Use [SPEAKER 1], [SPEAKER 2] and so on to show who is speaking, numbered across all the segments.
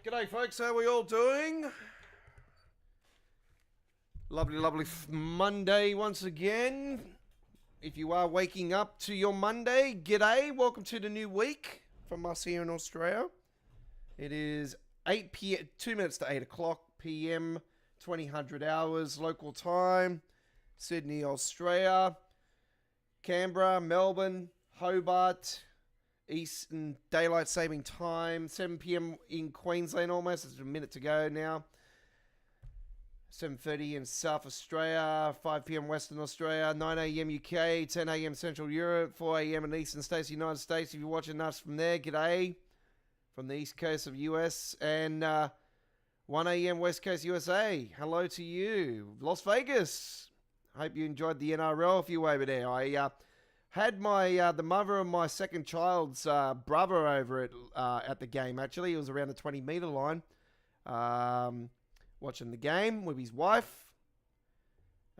[SPEAKER 1] G'day folks, how are we all doing? Lovely Monday once again. If you are waking up to your Monday, g'day, welcome to the new week from us here in Australia. It is 8 p.m., 2 minutes to 8 o'clock p.m., 2000 hours local time, Sydney, Australia, Canberra, Melbourne, Hobart, Eastern Daylight Saving Time, 7 p.m. in Queensland almost. There's a minute to go now. 7:30 in South Australia, 5 p.m. Western Australia, 9 a.m. UK, 10 a.m. Central Europe, 4 a.m. in Eastern States, United States. If you're watching us from there, g'day. From the East Coast of US and 1 a.m. West Coast USA. Hello to you. Las Vegas. Hope you enjoyed the NRL if you were over there. I had my the mother of my second child's brother over at the game, actually. It was around the 20-meter line. Watching the game with his wife.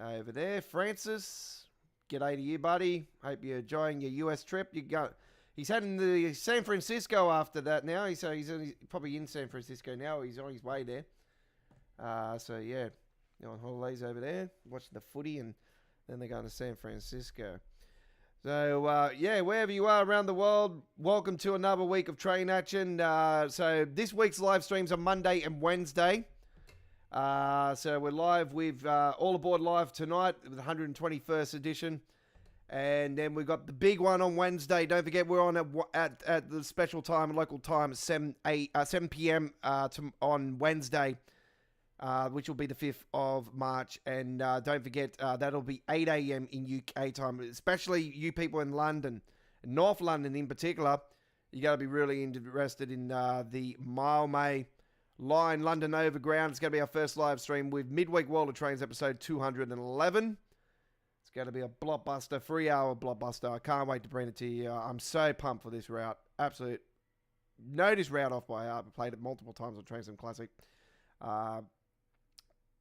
[SPEAKER 1] Over there, Francis. G'day to you, buddy. Hope you're enjoying your US trip. He's heading to San Francisco after that now. He's probably in San Francisco now. He's on his way there. So, yeah. They're on holidays over there. Watching the footy, and then they're going to San Francisco. So, yeah, wherever you are around the world, welcome to another week of train action. So, this week's live streams are Monday and Wednesday. So, we're live with All Aboard Live tonight with the 121st edition. And then we've got the big one on Wednesday. Don't forget, we're on at the special time, local time, at 7 p.m. On Wednesday. Which will be the 5th of March. And don't forget, that'll be 8 a.m. in UK time. Especially you people in London, North London in particular. You got to be really interested in the Mile May Line London Overground. It's going to be our first live stream with Midweek World of Trains episode 211. It's going to be a blockbuster, 3-hour blockbuster. I can't wait to bring it to you. I'm so pumped for this route. Absolute. Know this route off by heart. I've played it multiple times on Train Sim Classic.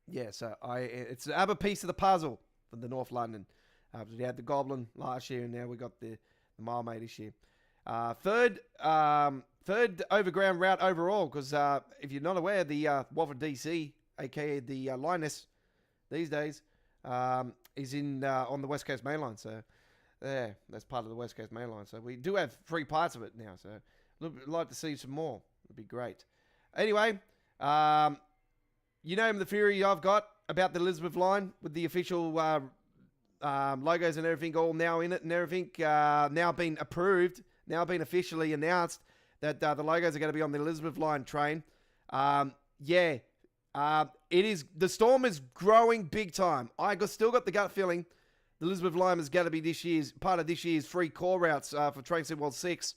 [SPEAKER 1] Yeah, so it's another piece of the puzzle for the North London. We had the Goblin last year, and now we got the Mile May this year. Third overground route overall, because if you're not aware, the Watford DC, aka the Lioness, these days, is in on the West Coast Main Line. So, yeah, that's part of the West Coast Main Line. So we do have 3 parts of it now. So, I'd like to see some more. It'd be great. Anyway, you know the theory I've got about the Elizabeth line with the official logos and everything all now in it and everything now been approved, now been officially announced that the logos are going to be on the Elizabeth line train. It is, the storm is growing big time. I still got the gut feeling the Elizabeth line is going to be part of this year's free core routes for Train Sim World 6.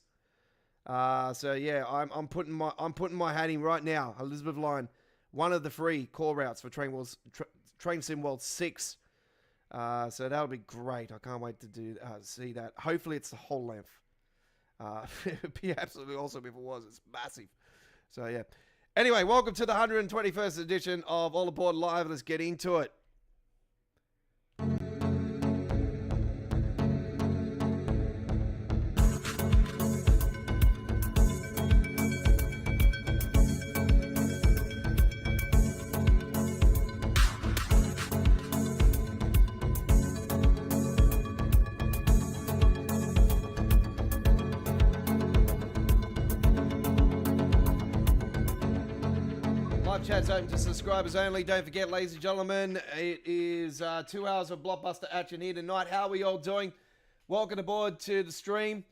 [SPEAKER 1] So yeah, I'm putting my hat in right now. Elizabeth line. One of the 3 core routes for Train Sim World 6. So that'll be great. I can't wait to see that. Hopefully it's the whole length. It would be absolutely awesome if it was. It's massive. So yeah. Anyway, welcome to the 121st edition of All Aboard Live. Let's get into it. Chat's open to subscribers only. Don't forget, ladies and gentlemen, it is 2 hours of blockbuster action here tonight. How are we all doing? Welcome aboard to the stream.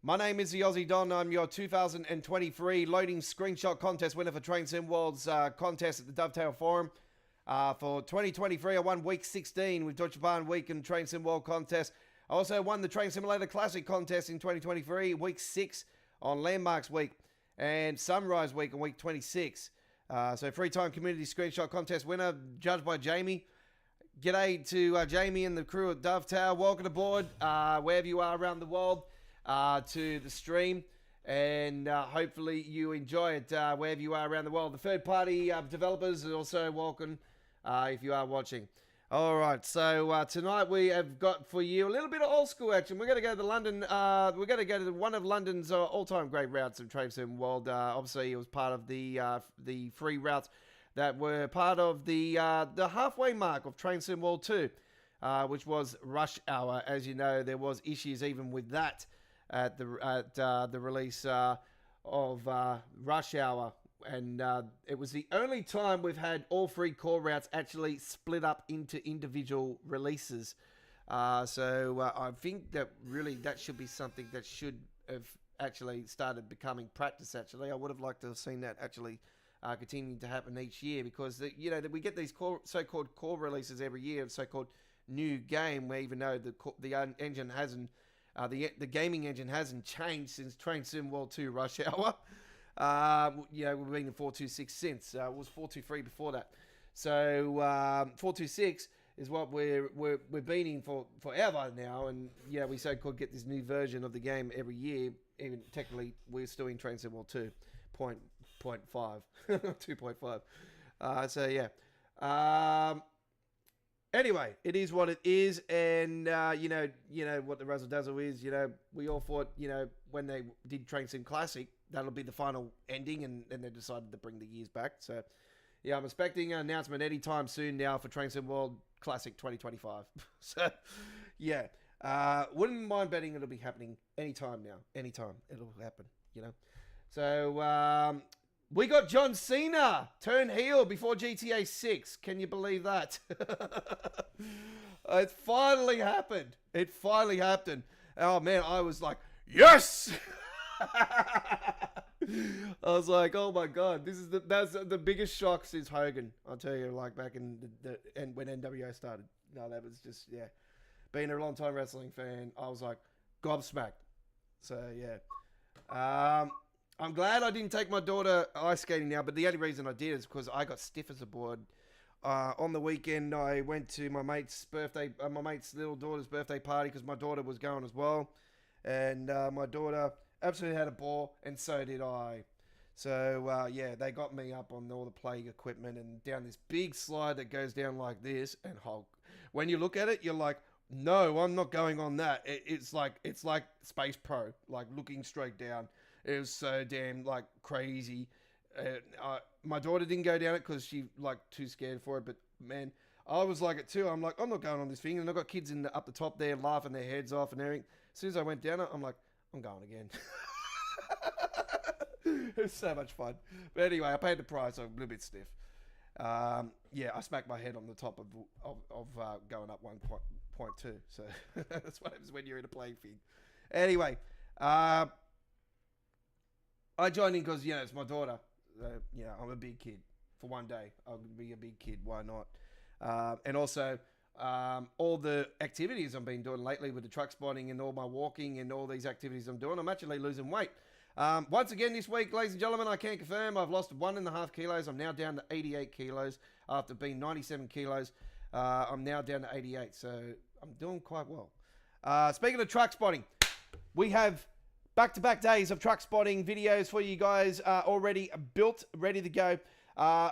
[SPEAKER 1] My name is the Aussie Don. I'm your 2023 loading screenshot contest winner for Train Sim World's contest at the Dovetail Forum. For 2023, I won week 16 with Deutsche Bahn Week and Train Sim World contest. I also won the Train Simulator Classic contest in 2023, week 6 on Landmarks Week and Sunrise Week on week 26. So free-time community screenshot contest winner, judged by Jamie. G'day to Jamie and the crew at Dovetail. Welcome aboard, wherever you are around the world, to the stream. And hopefully you enjoy it wherever you are around the world. The third-party developers are also welcome if you are watching. All right, so tonight we have got for you a little bit of old school action. We're going to go to London. We're going to go to one of London's all-time great routes of Train Sim World. Obviously, it was part of the free routes that were part of the halfway mark of Train Sim World 2, which was Rush Hour. As you know, there was issues even with that at the release of Rush Hour. And it was the only time we've had all three core routes actually split up into individual releases. So I think that really that should be something that should have actually started becoming practice. Actually, I would have liked to have seen that actually continuing to happen each year, because that we get these so-called core releases every year of so-called new game, where even though the engine hasn't the gaming engine hasn't changed since Train Sim World 2 Rush Hour. We've been in 426 since. It was 423 before that. So 426 is what we've been in for forever now, and we so-called get this new version of the game every year. Even technically, we're still in Train Sim World 2.5, 2.5. So yeah. Anyway, it is what it is, and you know what the razzle dazzle is. We all thought when they did Train Sim Classic, that'll be the final ending, and they decided to bring the years back. So yeah, I'm expecting an announcement anytime soon now for Train Sim World Classic 2025. So yeah, wouldn't mind betting it'll be happening anytime now. Anytime it'll happen. So we got John Cena turn heel before GTA 6. Can you believe that? It finally happened. It finally happened. Oh man, I was like, yes! I was like, oh my god, that's the biggest shock since Hogan. I'll tell you, like back in and when NWO started. No, that was just being a long time wrestling fan, I was like gobsmacked. So yeah. I'm glad I didn't take my daughter ice skating now, but the only reason I did is because I got stiff as a board. On the weekend, I went to my mate's little daughter's birthday party, because my daughter was going as well. And my daughter absolutely had a ball, and so did I. So, they got me up on all the playing equipment and down this big slide that goes down like this. And when you look at it, you're like, no, I'm not going on that. It's like Space Pro, like looking straight down. It was so damn like crazy. My daughter didn't go down it because she like too scared for it. But man, I was like it too. I'm like, I'm not going on this thing. And I've got kids up the top there laughing their heads off and everything. As soon as I went down it, I'm like, I'm going again. It was so much fun. But anyway, I paid the price. I'm a little bit stiff. I smacked my head on the top of going up 1.2. So that's what happens when you're in a playing field. Anyway, I joined in because, it's my daughter. I'm a big kid. For one day, I'll be a big kid. Why not? And also, all the activities I've been doing lately with the truck spotting and all my walking and all these activities I'm doing, I'm actually losing weight. Once again this week, ladies and gentlemen, I can confirm I've lost 1.5 kilos. I'm now down to 88 kilos after being 97 kilos. I'm now down to 88, so I'm doing quite well. Speaking of truck spotting, we have back-to-back days of truck spotting videos for you guys already built, ready to go.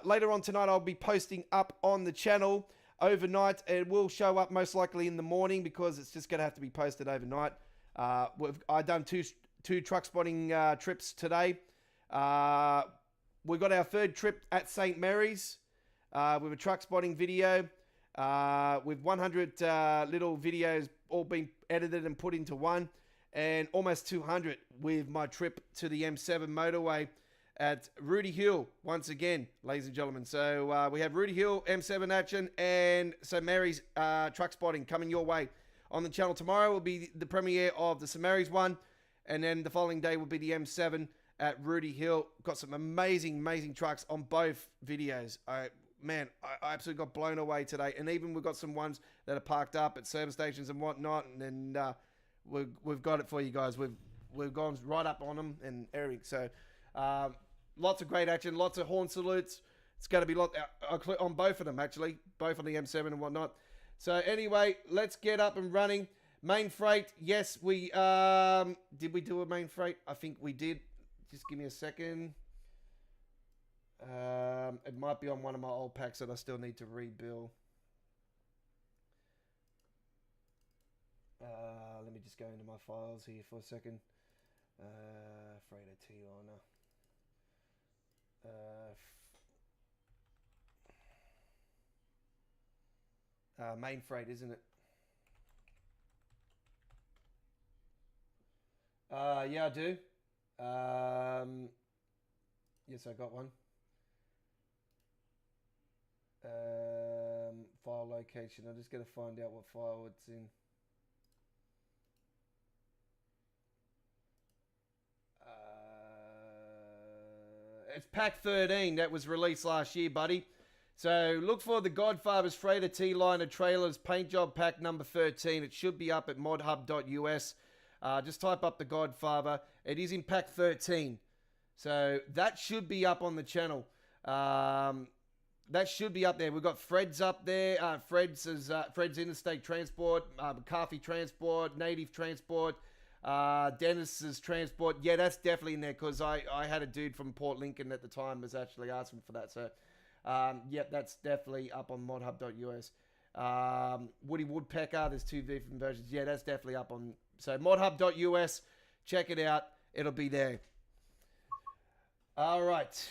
[SPEAKER 1] Later on tonight, I'll be posting up on the channel overnight. It will show up most likely in the morning because it's just going to have to be posted overnight. I've done two truck spotting trips today. We got our third trip at St. Mary's with a truck spotting video with 100 little videos all being edited and put into one, and almost 200 with my trip to the M7 motorway at Rudy Hill once again, ladies and gentlemen. So we have Rudy Hill M7 action and St. Mary's truck spotting coming your way on the channel. Tomorrow will be the premiere of the St. Mary's one, and then the following day will be the M7 at Rudy Hill. Got some amazing trucks on both videos. I absolutely got blown away today. And even we've got some ones that are parked up at service stations and whatnot. And we've got it for you guys. We've gone right up on them and everything. So lots of great action, lots of horn salutes. It's going to be on both of them, actually. Both on the M7 and whatnot. So anyway, let's get up and running. Main freight, yes, we did we do a main freight? I think we did. Just give me a second. It might be on one of my old packs that I still need to rebuild. just go into my files here for a second. Freighter T-liner. Main freight, isn't it? Yeah, I do. Yes, I got one. File location. I'm just going to find out what file it's in. It's pack 13 that was released last year, buddy. So look for the Godfather's Freighter T-Liner Trailers Paint Job Pack number 13. It should be up at modhub.us. Just type up the Godfather. It is in pack 13. So that should be up on the channel. That should be up there. We've got Fred's up there. Fred's Interstate Transport, McCarthy Transport, Native Transport, Dennis's Transport. Yeah, that's definitely in there because I had a dude from Port Lincoln at the time was actually asking for that. So, yep, that's definitely up on modhub.us. Woody Woodpecker, there's 2 different versions. Yeah, that's definitely up on. So modhub.us, check it out. It'll be there. All right.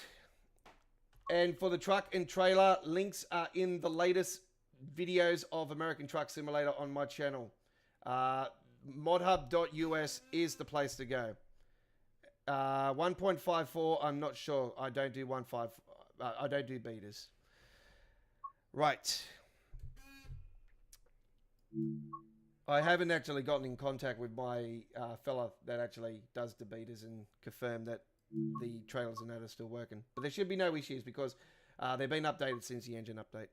[SPEAKER 1] And for the truck and trailer, links are in the latest videos of American Truck Simulator on my channel. Modhub.us is the place to go. 1.54, I'm not sure. I don't do 1.5. I don't do betas. Right. I haven't actually gotten in contact with my fella that actually does the betas and confirmed that the trailers and that are still working. But there should be no issues because they've been updated since the engine update.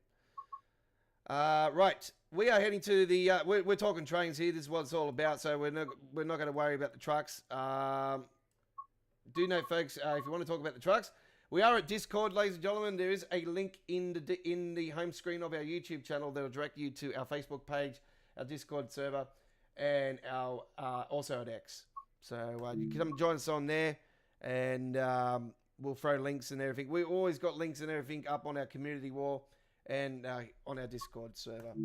[SPEAKER 1] Right, we are heading to the. We're talking trains here. This is what it's all about. So we're not going to worry about the trucks. Do note, folks, if you want to talk about the trucks, we are at Discord, ladies and gentlemen. There is a link in the home screen of our YouTube channel that will direct you to our Facebook page, our Discord server, and our also at X. So you can come join us on there, and we'll throw links and everything. We've always got links and everything up on our community wall and on our Discord server.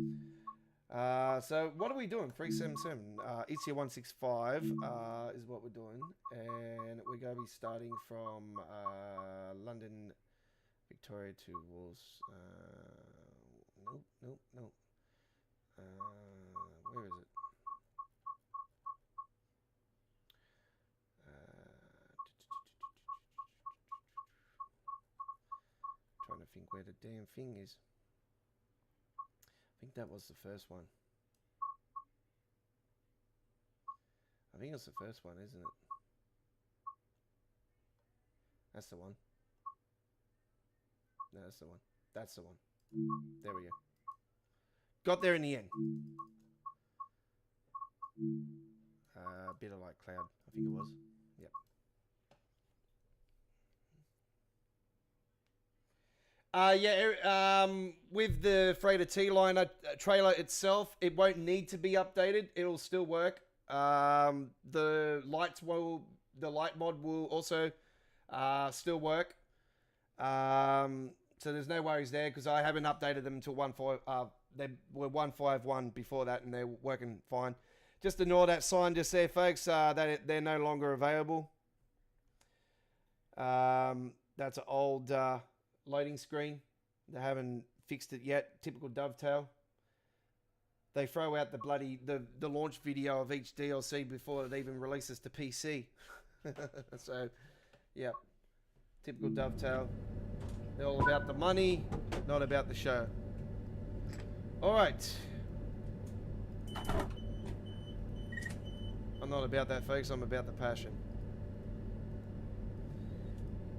[SPEAKER 1] So what are we doing? 377. ECA 165 is what we're doing, and we're going to be starting from London, Victoria to Wolves. Nope. Where is it? Trying to think where the damn thing is. I think that was the first one. I think it's the first one, isn't it? That's the one. No, that's the one. That's the one. There we go. Got there in the end. Bit of light cloud, I think it was. Yep. With the Freighter T-Liner trailer itself, it won't need to be updated. It'll still work. The light mod will also still work. So there's no worries there because I haven't updated them until 1.5. They were 1.51 before that, and they're working fine. Just ignore that sign just there, folks. That they're no longer available. That's an old loading screen. They haven't fixed it yet. Typical Dovetail. They throw out the bloody the launch video of each DLC before it even releases to PC. So, yeah, typical Dovetail. They're all about the money, not about the show. All right. I'm not about that, folks. I'm about the passion.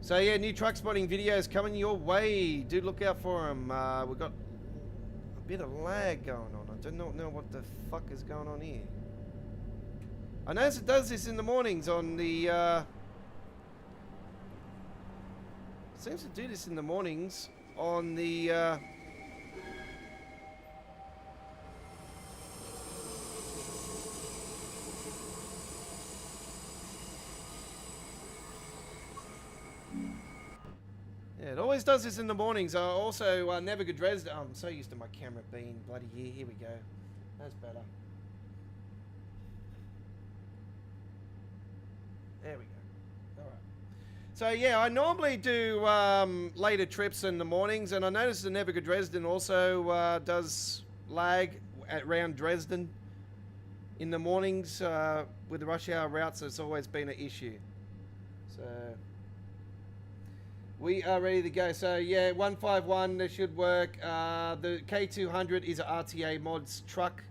[SPEAKER 1] So yeah, new truck spotting videos coming your way. Do look out for them. We've got a bit of lag going on. I do not know what the fuck is going on here. I notice it does this in the mornings on the... seems to do this in the mornings on the... Yeah, it always does this in the mornings. Also, Never Good Dresden. I'm so used to my camera being bloody here. Here we go. That's better. There we go. All right. So yeah, I normally do later trips in the mornings, and I noticed the Nevica Dresden also does lag at around Dresden in the mornings with the rush hour routes. It's always been an issue. So we are ready to go. So yeah, 151, that should work. The K200 is a RTA Mods truck,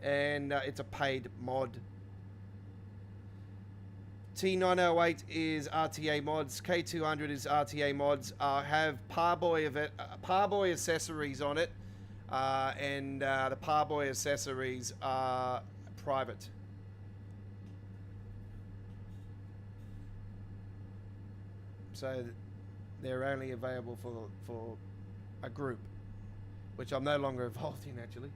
[SPEAKER 1] and it's a paid mod. T908 is RTA Mods. K200 is RTA Mods. Have Parboy accessories on it, and the Parboy accessories are private. So they're only available for a group, which I'm no longer involved in, actually.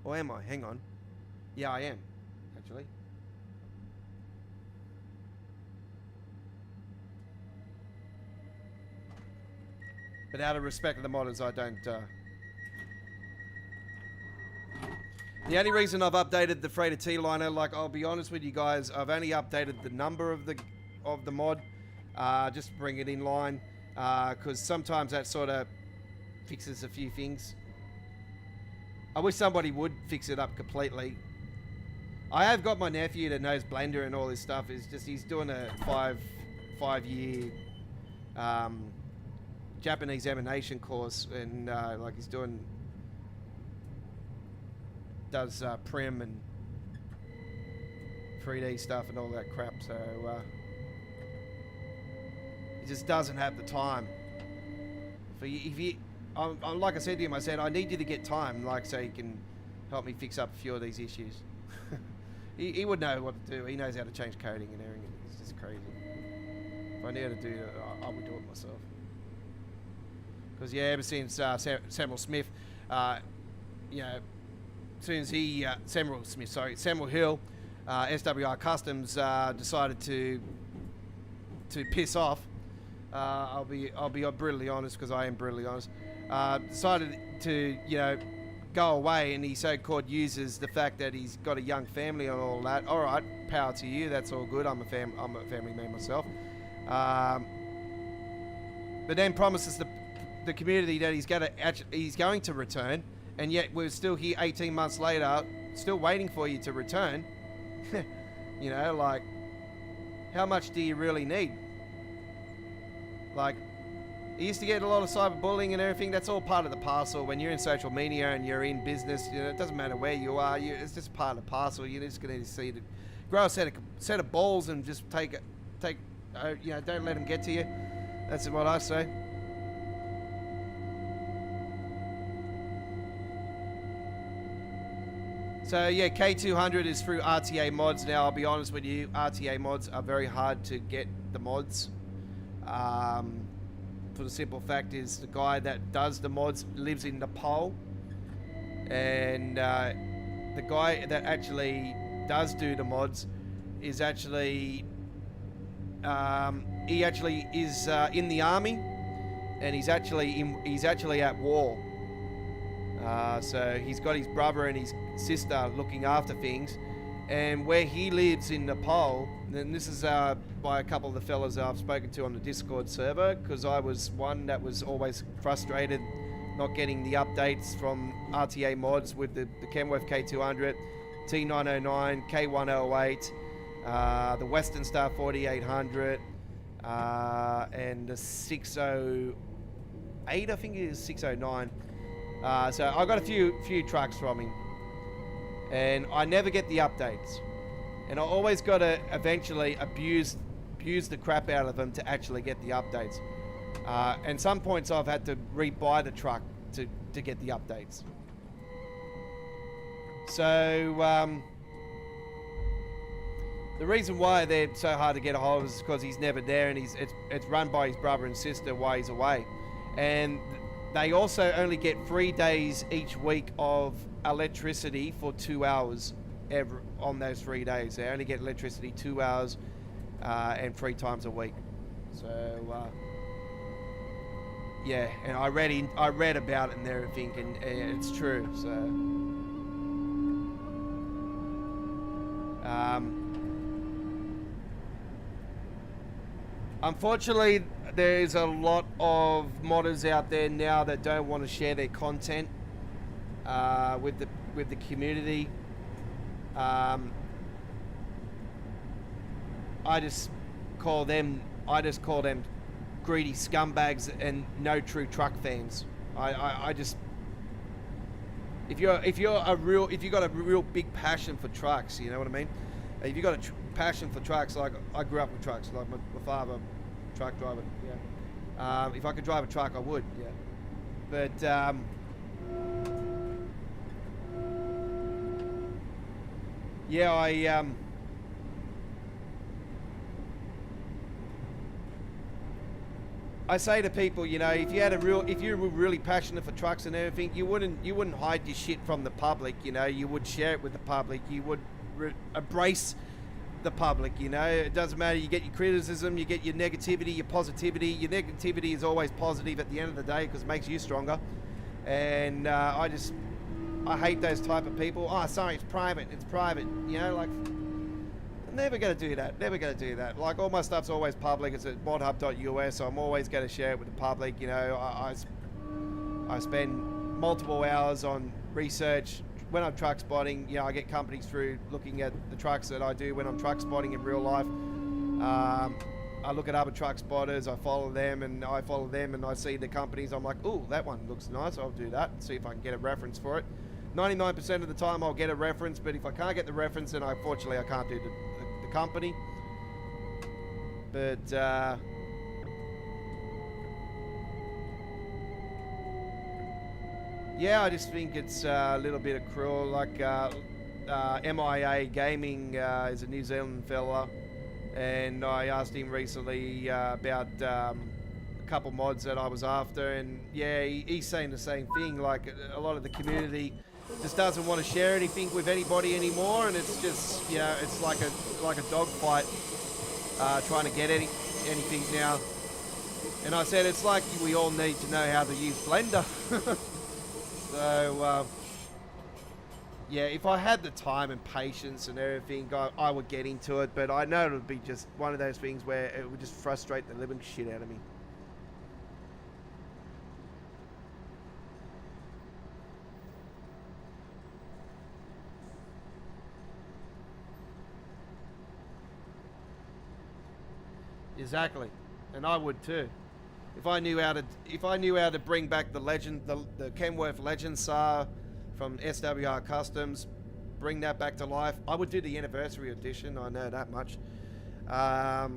[SPEAKER 1] Or am I? Hang on. Yeah, I am, actually. But out of respect of the modders, I don't... The only reason I've updated the Freighter T-Liner, like, I'll be honest with you guys, I've only updated the number of the mod, just to bring it in line, because sometimes that sort of fixes a few things. I wish somebody would fix it up completely. I have got my nephew that knows Blender and all this stuff. It's just he's doing a five-year Japanese animation course, and like he's does prim and 3D stuff and all that crap. So he just doesn't have the time. Like I said to him, I said I need you to get time, like so you can help me fix up a few of these issues. He would know what to do. He knows how to change coding and everything. It's just crazy. If I knew how to do it, I would do it myself. Because yeah, ever since Samuel Smith, you know, as soon as he Samuel Hill, SWR Customs decided to piss off. I'll be brutally honest, because I am brutally honest. Decided to, you know, go away, and he so-called uses the fact that he's got a young family and all that. All right, power to you. That's all good. I'm a family man myself. But then promises the community that he's going to return, and yet we're still here 18 months later, still waiting for you to return. You know, like, how much do you really need? Like, he used to get a lot of cyberbullying and everything. That's all part of the parcel. When you're in social media and you're in business, you know, it doesn't matter where you are. It's just part of the parcel. You're just going to see grow a set of balls and just take you know, don't let them get to you. That's what I say. So yeah, K200 is through RTA Mods. Now, I'll be honest with you, RTA Mods are very hard to get the mods. For the simple fact is the guy that does the mods lives in Nepal, and the guy that actually does do the mods is actually he actually is in the army, and he's actually at war. So he's got his brother and his sister looking after things, and where he lives in Nepal, and this is by a couple of the fellas I've spoken to on the Discord server, because I was one that was always frustrated not getting the updates from RTA Mods with the Kenworth K200, T909, K108, the Western Star 4800, and the 608, I think it is 609. So I got a few trucks from him, and I never get the updates, and I always got to eventually abuse the crap out of them to actually get the updates. And some points I've had to rebuy the truck to get the updates. So the reason why they're so hard to get a hold of is because he's never there, and it's run by his brother and sister while he's away, and they also only get 3 days each week of electricity for 2 hours on those 3 days. They only get electricity 2 hours and 3 times a week. So yeah, and I read about it and everything, and it's true. So Unfortunately, there's a lot of modders out there now that don't want to share their content with the community. I just call them greedy scumbags and no true truck fans. I just, if you got a real big passion for trucks, you know what I mean? If you got a passion for trucks, like I grew up with trucks, like my father, truck driver. Yeah. If I could drive a truck, I would. Yeah. But yeah, I say to people, you know, if you were really passionate for trucks and everything, you wouldn't hide your shit from the public. You know, you would share it with the public. You would embrace the public. You know, it doesn't matter. You get your criticism, you get your negativity, your positivity. Your negativity is always positive at the end of the day because it makes you stronger. And I hate those type of people. Oh, sorry, it's private. It's private. You know, like. Never going to do that. Never going to do that. Like, all my stuff's always public. It's at modhub.us, so I'm always going to share it with the public. You know, I spend multiple hours on research. When I'm truck spotting, you know, I get companies through looking at the trucks that I do when I'm truck spotting in real life. I look at other truck spotters, I follow them, and I see the companies. I'm like, ooh, that one looks nice. I'll do that and see if I can get a reference for it. 99% of the time I'll get a reference, but if I can't get the reference, then unfortunately I can't do the company. But yeah, I just think it's a little bit of cruel. Like MIA Gaming is a New Zealand fella, and I asked him recently about a couple mods that I was after, and yeah, he's saying the same thing. Like, a lot of the community just doesn't want to share anything with anybody anymore, and it's just, you know, it's like a dog fight trying to get anything now. And I said, it's like we all need to know how to use Blender. So yeah, if I had the time and patience and everything, I would get into it, but I know it would be just one of those things where it would just frustrate the living shit out of me. Exactly, and I would too. If I knew how to bring back the legend, the Kenworth Legend SAR from SWR Customs, bring that back to life, I would do the anniversary edition. I know that much. I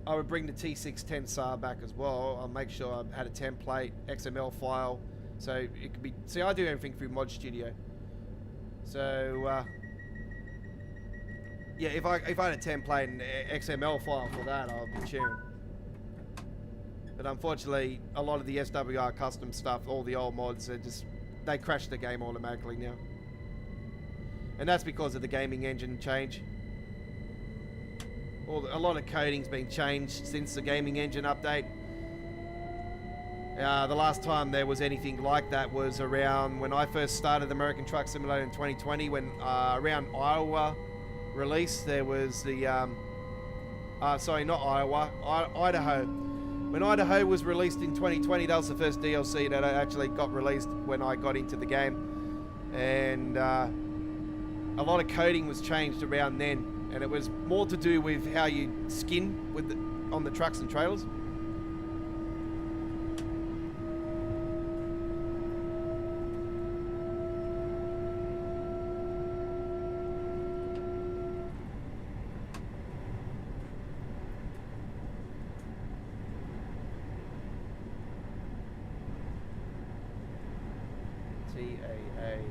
[SPEAKER 1] would bring the T610 SAR back as well. I'll make sure I had a template XML file, so it could be. See, I do everything through Mod Studio, so. Yeah, if I had a template and XML file for that, I'd be cheering. But unfortunately, a lot of the SWR custom stuff, all the old mods, they crash the game automatically now. And that's because of the gaming engine change. A lot of coding's been changed since the gaming engine update. The last time there was anything like that was around when I first started American Truck Simulator in 2020, when around Iowa release, there was the sorry, not Iowa, Idaho. When Idaho was released in 2020, that was the first DLC that I actually got released when I got into the game, and a lot of coding was changed around then, and it was more to do with how you skin on the trucks and trailers. TAA.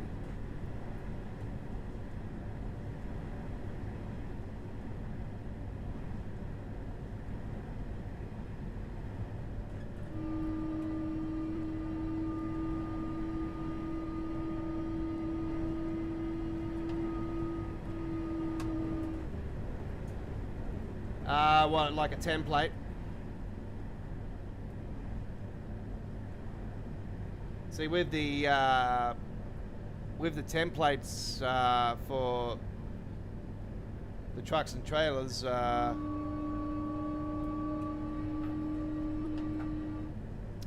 [SPEAKER 1] What, like a template? See, with the templates for the trucks and trailers.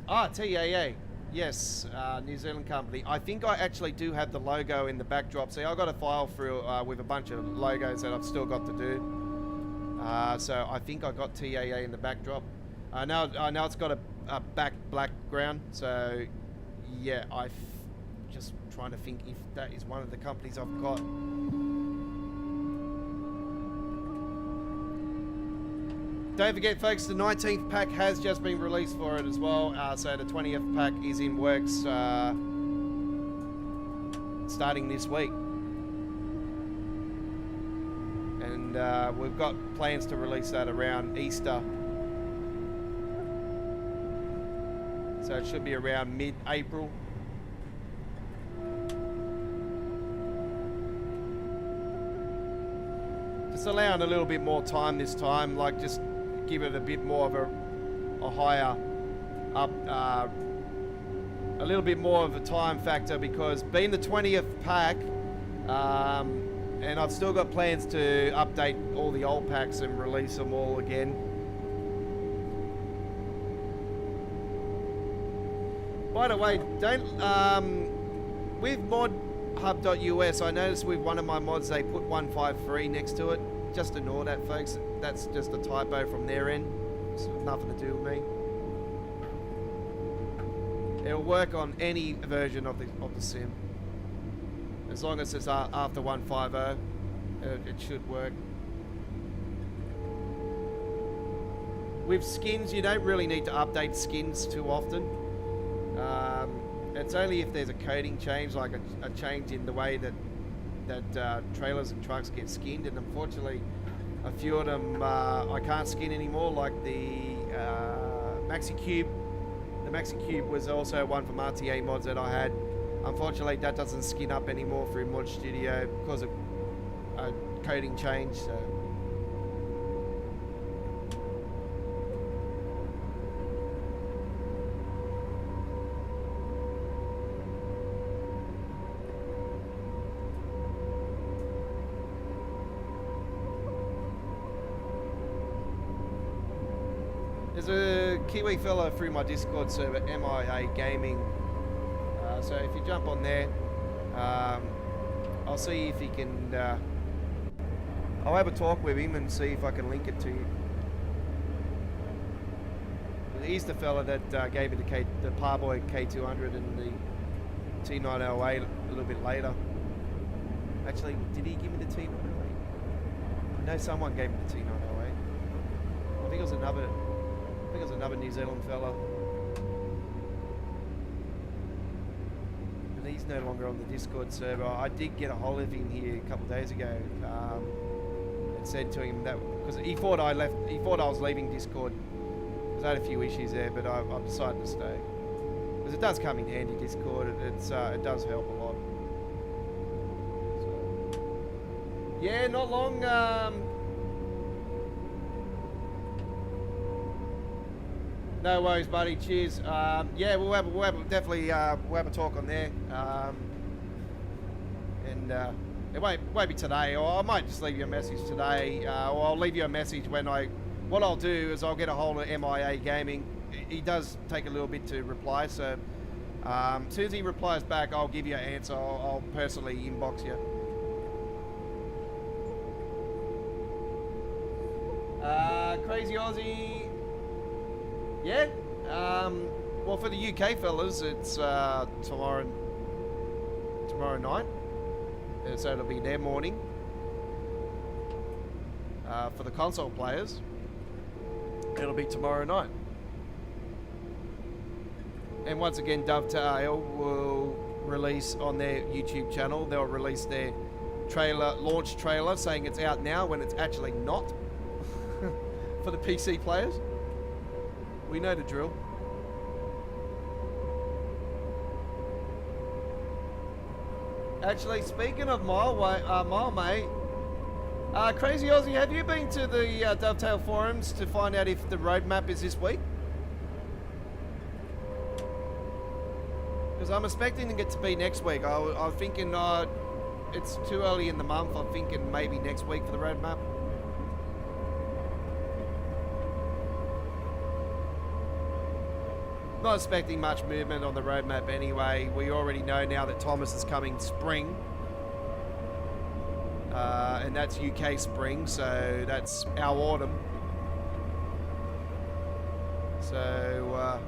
[SPEAKER 1] TAA. Yes, New Zealand company. I think I actually do have the logo in the backdrop. See, I got a file through with a bunch of logos that I've still got to do. So I think I got TAA in the backdrop. I know it's got a black background. So yeah, just trying to think if that is one of the companies I've got. Don't forget, folks, the 19th pack has just been released for it as well. So the 20th pack is in works starting this week. And we've got plans to release that around Easter. So it should be around mid-April. Just allowing a little bit more time this time, like just give it a bit more of a higher up, a little bit more of a time factor, because being the 20th pack, and I've still got plans to update all the old packs and release them all again. By the way, with modhub.us, I noticed with one of my mods they put 153 next to it. Just ignore that, folks. That's just a typo from their end. It's nothing to do with me. It'll work on any version of the sim. As long as it's after 150, it should work. With skins, you don't really need to update skins too often. It's only if there's a coding change, like a change in the way that trailers and trucks get skinned, and unfortunately a few of them I can't skin anymore, like the Maxi Cube. The Maxi Cube was also one from RTA mods that I had. Unfortunately that doesn't skin up anymore through Mod Studio because of a coding change. So there's a Kiwi fellow through my Discord server, MIA Gaming. So if you jump on there, I'll see if he can. I'll have a talk with him and see if I can link it to you. He's the fella that gave me the Parboy K200 and the T908 a little bit later. Actually, did he give me the T908? I know someone gave me the T908. I think it was another New Zealand fella. And he's no longer on the Discord server. I did get a hold of him here a couple of days ago, and said to him that because he thought I was leaving Discord because I had a few issues there, but I've decided to stay because it does come in handy. Discord, it does help a lot. So, yeah, not long. No worries, buddy. Cheers. Yeah, we'll have a talk on there. And it won't be today, or I might just leave you a message today, or I'll leave you a message what I'll do is I'll get a hold of MIA Gaming. He does take a little bit to reply, so as soon as he replies back, I'll give you an answer. I'll personally inbox you. Crazy Aussie. Yeah, well, for the UK fellas, it's tomorrow night, so it'll be their morning. For the console players, it'll be tomorrow night. And once again, Dovetail will release on their YouTube channel, they'll release their launch trailer saying it's out now when it's actually not for the PC players. We know the drill. Actually, speaking of mile mate, Crazy Aussie, have you been to the Dovetail forums to find out if the roadmap is this week? Because I'm expecting it to be next week. I'm thinking it's too early in the month. I'm thinking maybe next week for the roadmap. Not expecting much movement on the roadmap anyway. We already know now that Thomas is coming spring. And that's UK spring, so that's our autumn. So,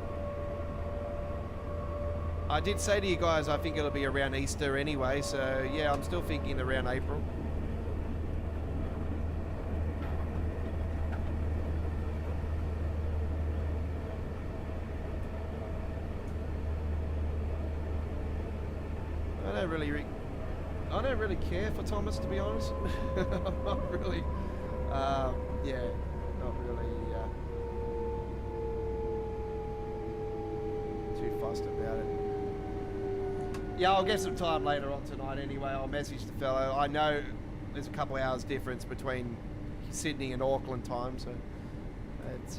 [SPEAKER 1] I did say to you guys, I think it'll be around Easter anyway, so yeah, I'm still thinking around April. I don't really care for Thomas, to be honest. I'm not really, yeah, not really too fussed about it. Yeah, I'll get some time later on tonight anyway. I'll message the fellow. I know there's a couple of hours difference between Sydney and Auckland time, so it's,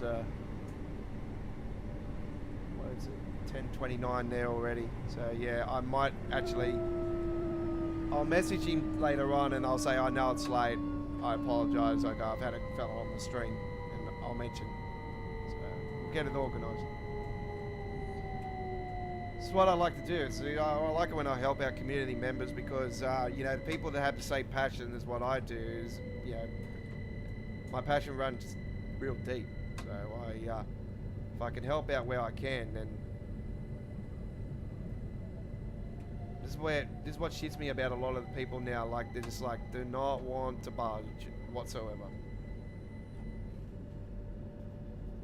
[SPEAKER 1] what is it, 10:29 there already. So yeah, I might actually, I'll message him later on and I'll say, I know it's late. I apologise. Like, I've had a fella on the stream and I'll mention. So we'll get it organised. This is what I like to do. It's, I like it when I help out community members because, you know, the people that have the same passion as what I do is, you know, my passion runs real deep. So if I can help out where I can, then this is what shits me about a lot of the people now. Like, they're just like, do not want to budge whatsoever.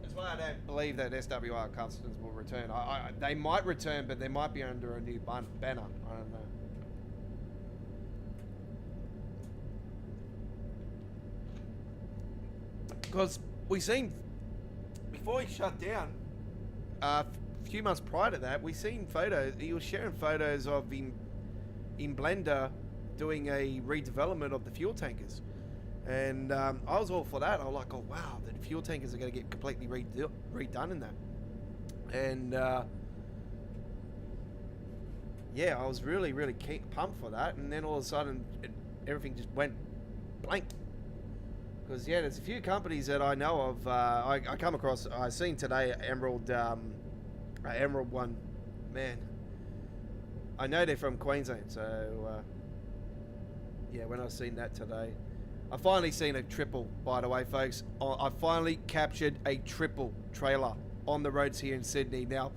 [SPEAKER 1] That's why I don't believe that SWR Customs will return. They might return, but they might be under a new banner. I don't know. Because we seen, before he shut down, a few months prior to that, we seen photos. He was sharing photos of him in Blender doing a redevelopment of the fuel tankers, and I was all for that. I was like, oh wow, the fuel tankers are going to get completely redone in that. And yeah, I was really pumped for that. And then all of a sudden, everything just went blank. Because yeah, there's a few companies that I know of. I come across. I seen today Emerald one, man. I know they're from Queensland, so yeah. When I seen that today, I finally seen a triple. By the way, folks, I finally captured a triple trailer on the roads here in Sydney. Now,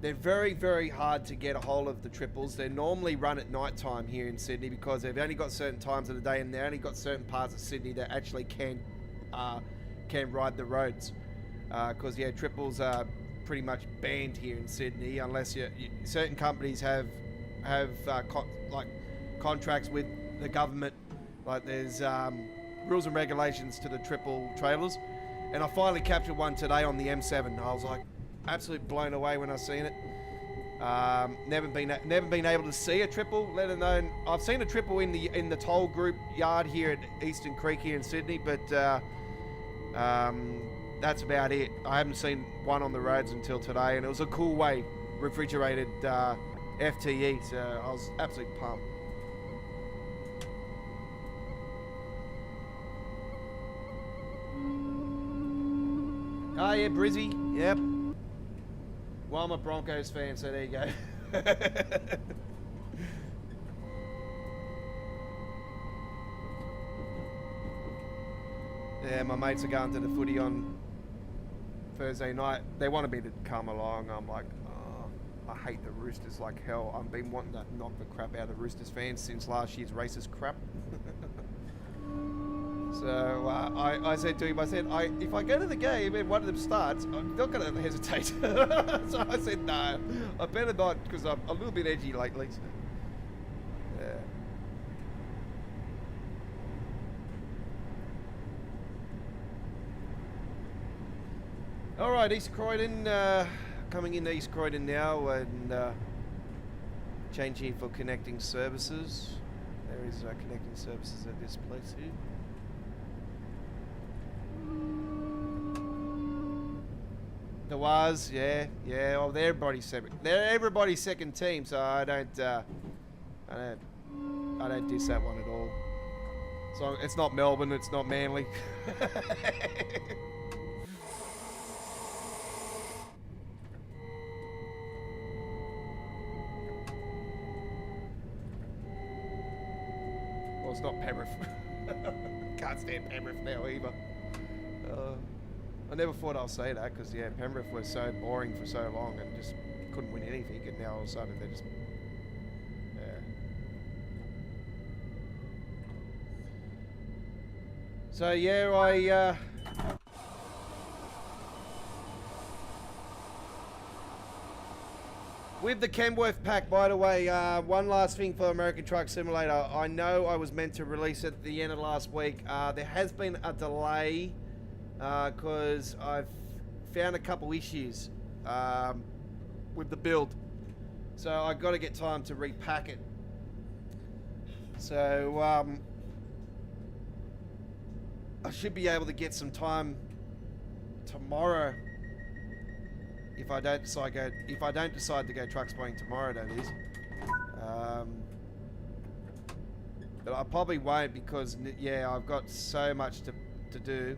[SPEAKER 1] they're very hard to get a hold of, the triples. They're normally run at night time here in Sydney because they've only got certain times of the day, and they only got certain parts of Sydney that actually can ride the roads. Because yeah, triples are pretty much banned here in Sydney unless certain companies have contracts with the government. Like there's rules and regulations to the triple trailers, and I finally captured one today on the M7. I was like, absolutely blown away when I seen it. Never been able to see a triple, let alone I've seen a triple in the toll group yard here at Eastern Creek here in Sydney, but that's about it. I haven't seen one on the roads until today, and it was a cool way refrigerated FTE, so I was absolutely pumped. Oh yeah, Brizzy, yep. Well, I'm a Broncos fan, so there you go. Yeah, my mates are going to the footy on Thursday night. They wanted me to come along. I'm like, oh, I hate the Roosters like hell. I've been wanting to knock the crap out of Roosters fans since last year's racist crap. So I said to him, if I go to the game and one of them starts, I'm not going to hesitate. So I said, no, I better not, because I'm a little bit edgy lately. So, yeah. All right, East Croydon, coming into East Croydon now and changing for connecting services. There is connecting services at this place here. There was, yeah. Well, they're everybody's second team, so I don't diss that one at all. So it's not Melbourne, it's not Manly. Well, it's not Penrith. Can't stand Penrith now either. I never thought I'll say that because, yeah, Penrith was so boring for so long and just couldn't win anything, and now all of a sudden they're just... Yeah. So, yeah, with the Kenworth pack, by the way, one last thing for American Truck Simulator. I know I was meant to release it at the end of last week. There has been a delay because I've found a couple issues with the build. So I've got to get time to repack it. So I should be able to get some time tomorrow. If I don't decide to go truck spotting tomorrow, that is. But I probably won't because, yeah, I've got so much to do.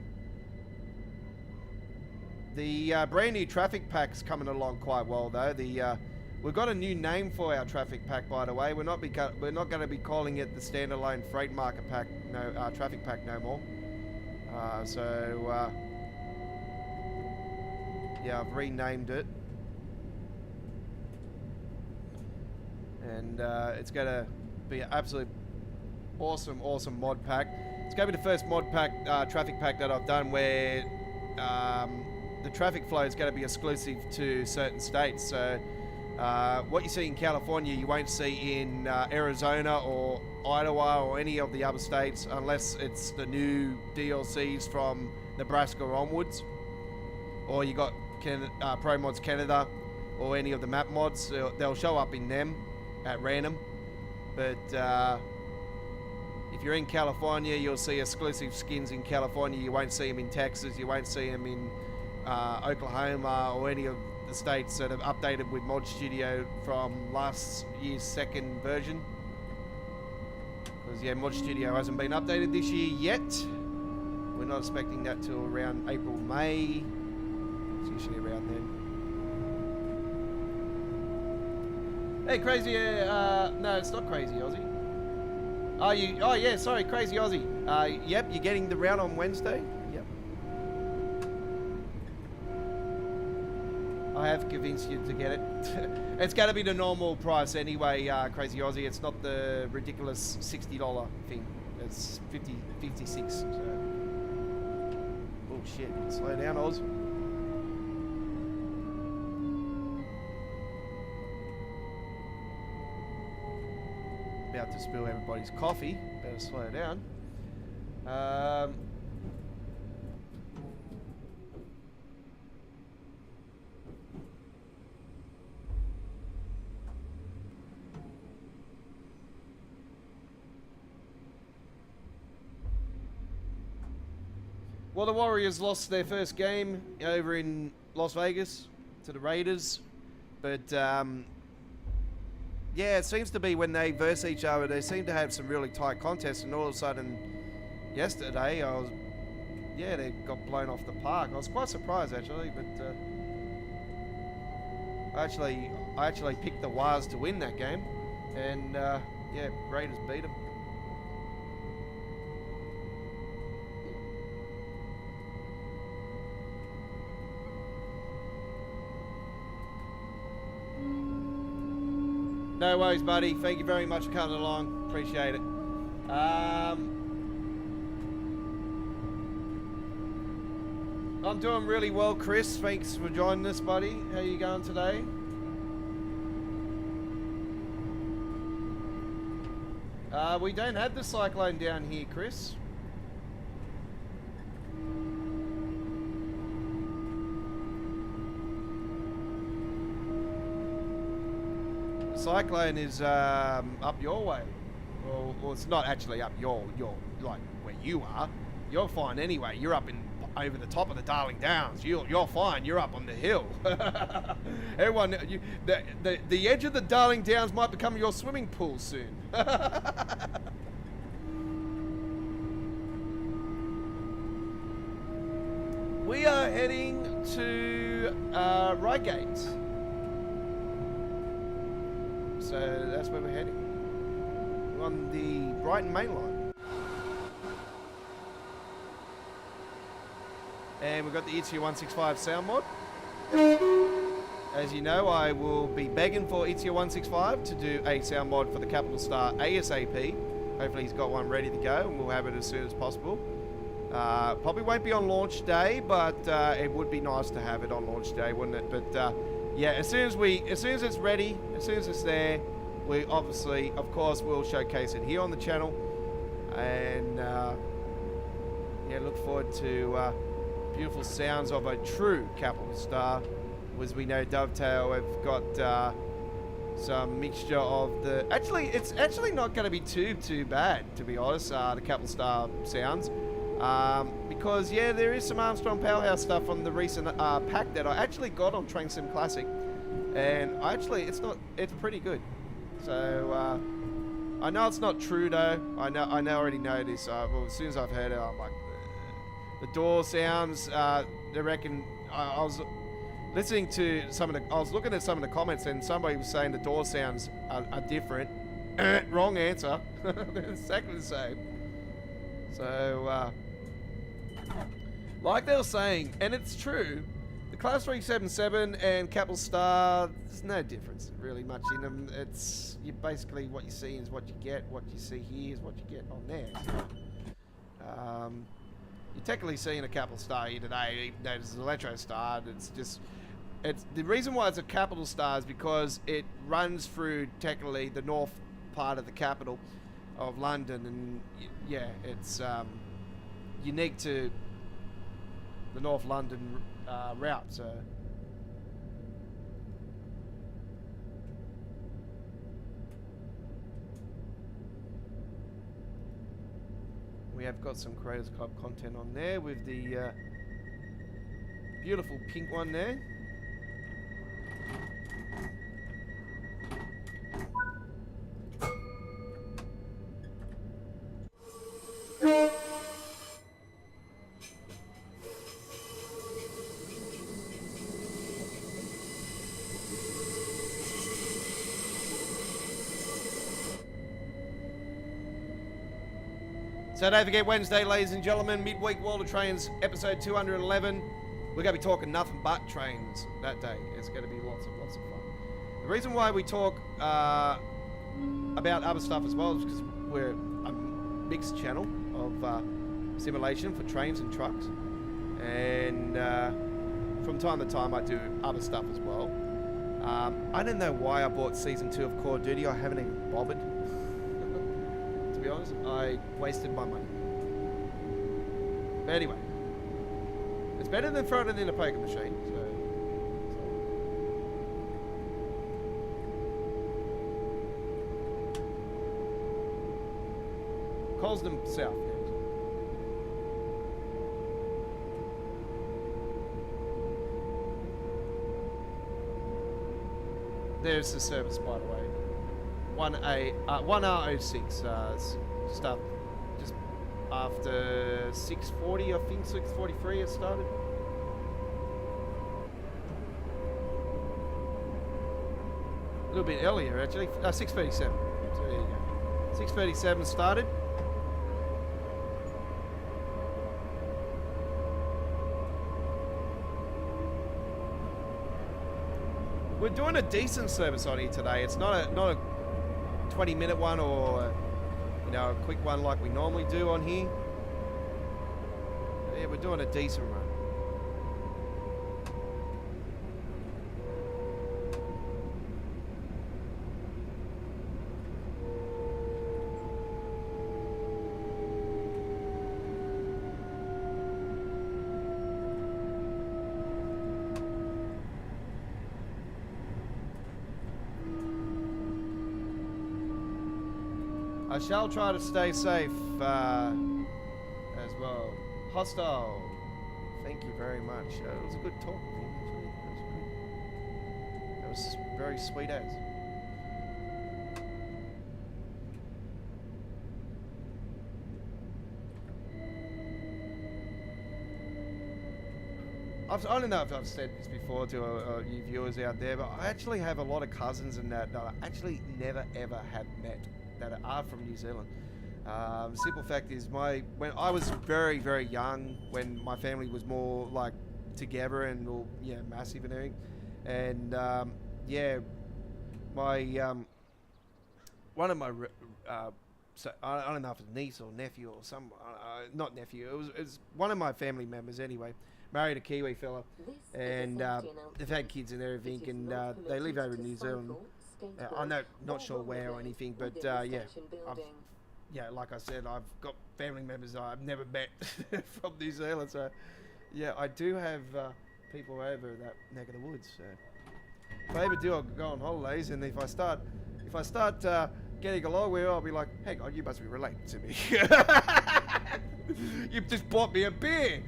[SPEAKER 1] The brand new traffic pack's coming along quite well, though. We've got a new name for our traffic pack, by the way. We're not going to be calling it the standalone freight market pack, traffic pack no more. Yeah, I've renamed it, and it's going to be an absolute awesome mod pack. It's going to be the first mod pack, traffic pack that I've done where the traffic flow is going to be exclusive to certain states. So what you see in California, you won't see in Arizona or Idaho or any of the other states unless it's the new DLCs from Nebraska onwards, or you got Pro Mods Canada or any of the map mods. They'll show up in them at random. But if you're in California, you'll see exclusive skins in California. You won't see them in Texas. You won't see them in Oklahoma or any of the states that have updated with Mod Studio from last year's second version. Because, yeah, Mod Studio hasn't been updated this year yet. We're not expecting that till around April, May. It's usually around then. Hey, Crazy, no, it's not Crazy Aussie. Oh yeah, sorry, Crazy Aussie. Yep, you're getting the round on Wednesday. Yep. I have convinced you to get it. It's going to be the normal price anyway, Crazy Aussie. It's not the ridiculous $60 thing. It's 56. So. Oh shit! Slow down, Oz. About to spill everybody's coffee. Better slow down. Well, the Warriors lost their first game over in Las Vegas to the Raiders, but yeah, it seems to be when they verse each other, they seem to have some really tight contests, and all of a sudden, yesterday, they got blown off the park. I was quite surprised, actually, but I actually picked the Wars to win that game, and yeah, Raiders beat them. No worries, buddy. Thank you very much for coming along. Appreciate it. I'm doing really well, Chris. Thanks for joining us, buddy. How you going today? We don't have the cyclone down here, Chris. Cyclone is up your way. Well, it's not actually up your like where you are. You're fine anyway. You're up in over the top of the Darling Downs. You're fine. You're up on the hill. Everyone, the edge of the Darling Downs might become your swimming pool soon. We are heading to Reigate. So that's where we're heading. We're on the Brighton Main Line. And we've got the ETSW165 sound mod. As you know, I will be begging for ETSW165 to do a sound mod for the Capital Star ASAP. Hopefully he's got one ready to go, and we'll have it as soon as possible. Probably won't be on launch day, but it would be nice to have it on launch day, wouldn't it? But yeah, as soon as it's ready, as soon as it's there, we obviously, of course, will showcase it here on the channel. And yeah, look forward to beautiful sounds of a true Capital Star. As we know, Dovetail have got some mixture of the... Actually, it's actually not going to be too bad, to be honest, the Capital Star sounds. Because, yeah, there is some Armstrong Powerhouse stuff from the recent pack that I actually got on Train Sim Classic. And it's pretty good. So, I know it's not true, though. I already know this. Well, as soon as I've heard it, I'm like... The door sounds, I reckon... I was... Listening to I was looking at some of the comments, and somebody was saying the door sounds are different. Wrong answer. They're exactly the same. So, like they were saying, and it's true, the Class 377 and Capital Star, there's no difference really much in them. It's basically what you see is what you get. What you see here is what you get on there. So, you're technically seeing a Capital Star here today, even though it's an Electro Star. It's the reason why it's a Capital Star is because it runs through technically the north part of the capital of London, and yeah, it's unique to the North London route. So we have got some Creators Club content on there with the beautiful pink one there. So don't forget, Wednesday, ladies and gentlemen, Midweek World of Trains, episode 211. We're going to be talking nothing but trains that day. It's going to be lots of fun. The reason why we talk about other stuff as well is because we're a mixed channel of simulation for trains and trucks. And from time to time, I do other stuff as well. I don't know why I bought Season 2 of Call of Duty. I haven't even bothered. To be honest, I wasted my money. But anyway, it's better than throwing it in a poker machine. So. Colsden South. Yes. There's the service, by the way. 1R06, just after 6:40, I think 6:43 it started. A little bit earlier actually, 6:37. So there you go. 6:37 started. We're doing a decent service on here today. It's not a 20-minute one or, you know, a quick one like we normally do on here. Yeah, we're doing a decent run. I shall try to stay safe as well. Hostile. Thank you very much. It was a good talk with you, actually. That was very sweet as. I don't know if I've said this before to you viewers out there, but I actually have a lot of cousins and that I actually never ever have met that are from New Zealand. Simple fact is, when I was very, very young, when my family was more like together and all, yeah, massive and everything, and yeah, my one of my so I don't know if it's niece or nephew or some not nephew. It was one of my family members anyway. Married a Kiwi fella, and they've had kids and everything, and they live over in New Zealand. I'm not sure where or anything, but yeah, yeah, like I said, I've got family members I've never met from New Zealand, so yeah, I do have people over that neck of the woods. So if I ever do, I'll go on holidays, and if I start getting along with her, I'll be like, hang on, you must be related to me. You've just bought me a beer.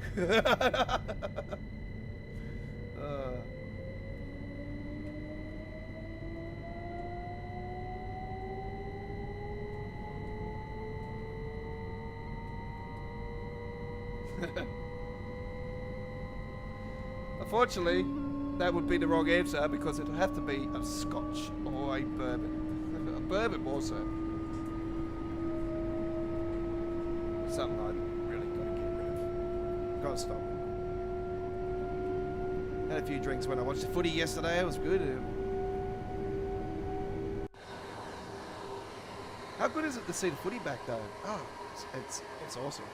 [SPEAKER 1] Unfortunately, that would be the wrong answer because it would have to be a Scotch or a bourbon. A bourbon more so. Something I really got to get rid of. Gotta stop. Had a few drinks when I watched the footy yesterday. It was good. How good is it to see the footy back though? Oh, it's awesome.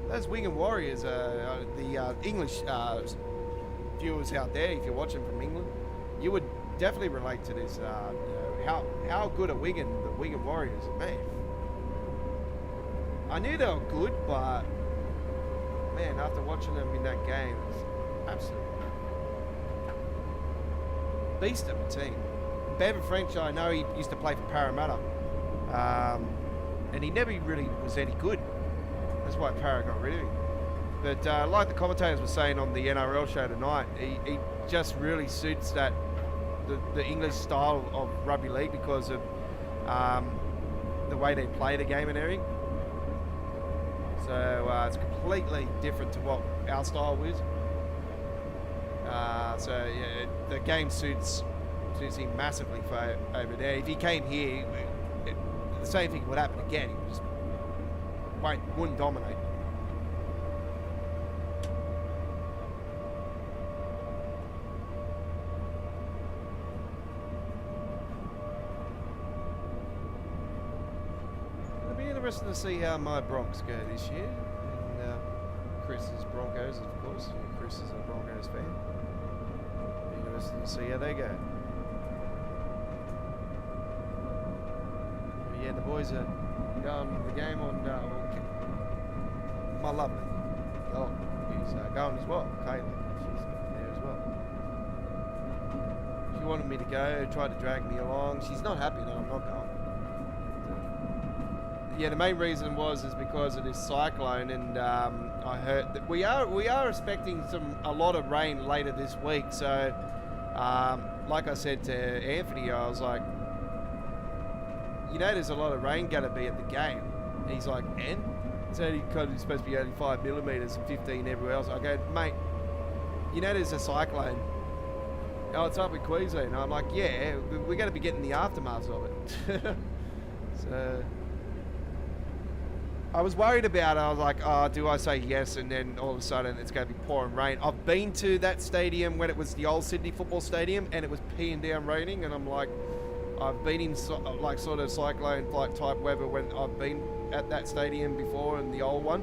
[SPEAKER 1] Those Wigan Warriors, the English viewers out there, if you're watching from England, you would definitely relate to this. You know, how good are the Wigan Warriors, man. I knew they were good, but man, after watching them in that game, it was absolutely beast of a team. Bevan French, I know he used to play for Parramatta, and he never really was any good. That's why Parra got rid of him. But like the commentators were saying on the NRL show tonight, he just really suits the English style of rugby league because of the way they play the game and everything. So it's completely different to what our style is. So yeah, the game suits him massively for over there. If he came here, the same thing would happen again. He just wouldn't dominate. It'll be interesting to see how my Bronx go this year. And Chris's Broncos, of course. Chris is a Broncos fan. Be interesting to see how they go. But yeah, the boys are going to the game on my lovely. Oh, he's going as well. Caitlin, she's there as well. She wanted me to go, tried to drag me along. She's not happy that I'm not going. Yeah, the main reason is because of this cyclone, and I heard that we are expecting a lot of rain later this week. So, like I said to Anthony, I was like, you know, there's a lot of rain going to be at the game. And he's like, and? It's only supposed to be only 5 millimeters and 15 everywhere else. I go, mate, you know there's a cyclone. Oh, it's up in Queensland. And I'm like, yeah, we're going to be getting the aftermath of it. So I was worried about it. I was like, oh, do I say yes? And then all of a sudden it's going to be pouring rain. I've been to that stadium when it was the old Sydney football stadium and it was peeing down raining. And I'm like, I've been in like sort of cyclone like type weather when I've been at that stadium before in the old one,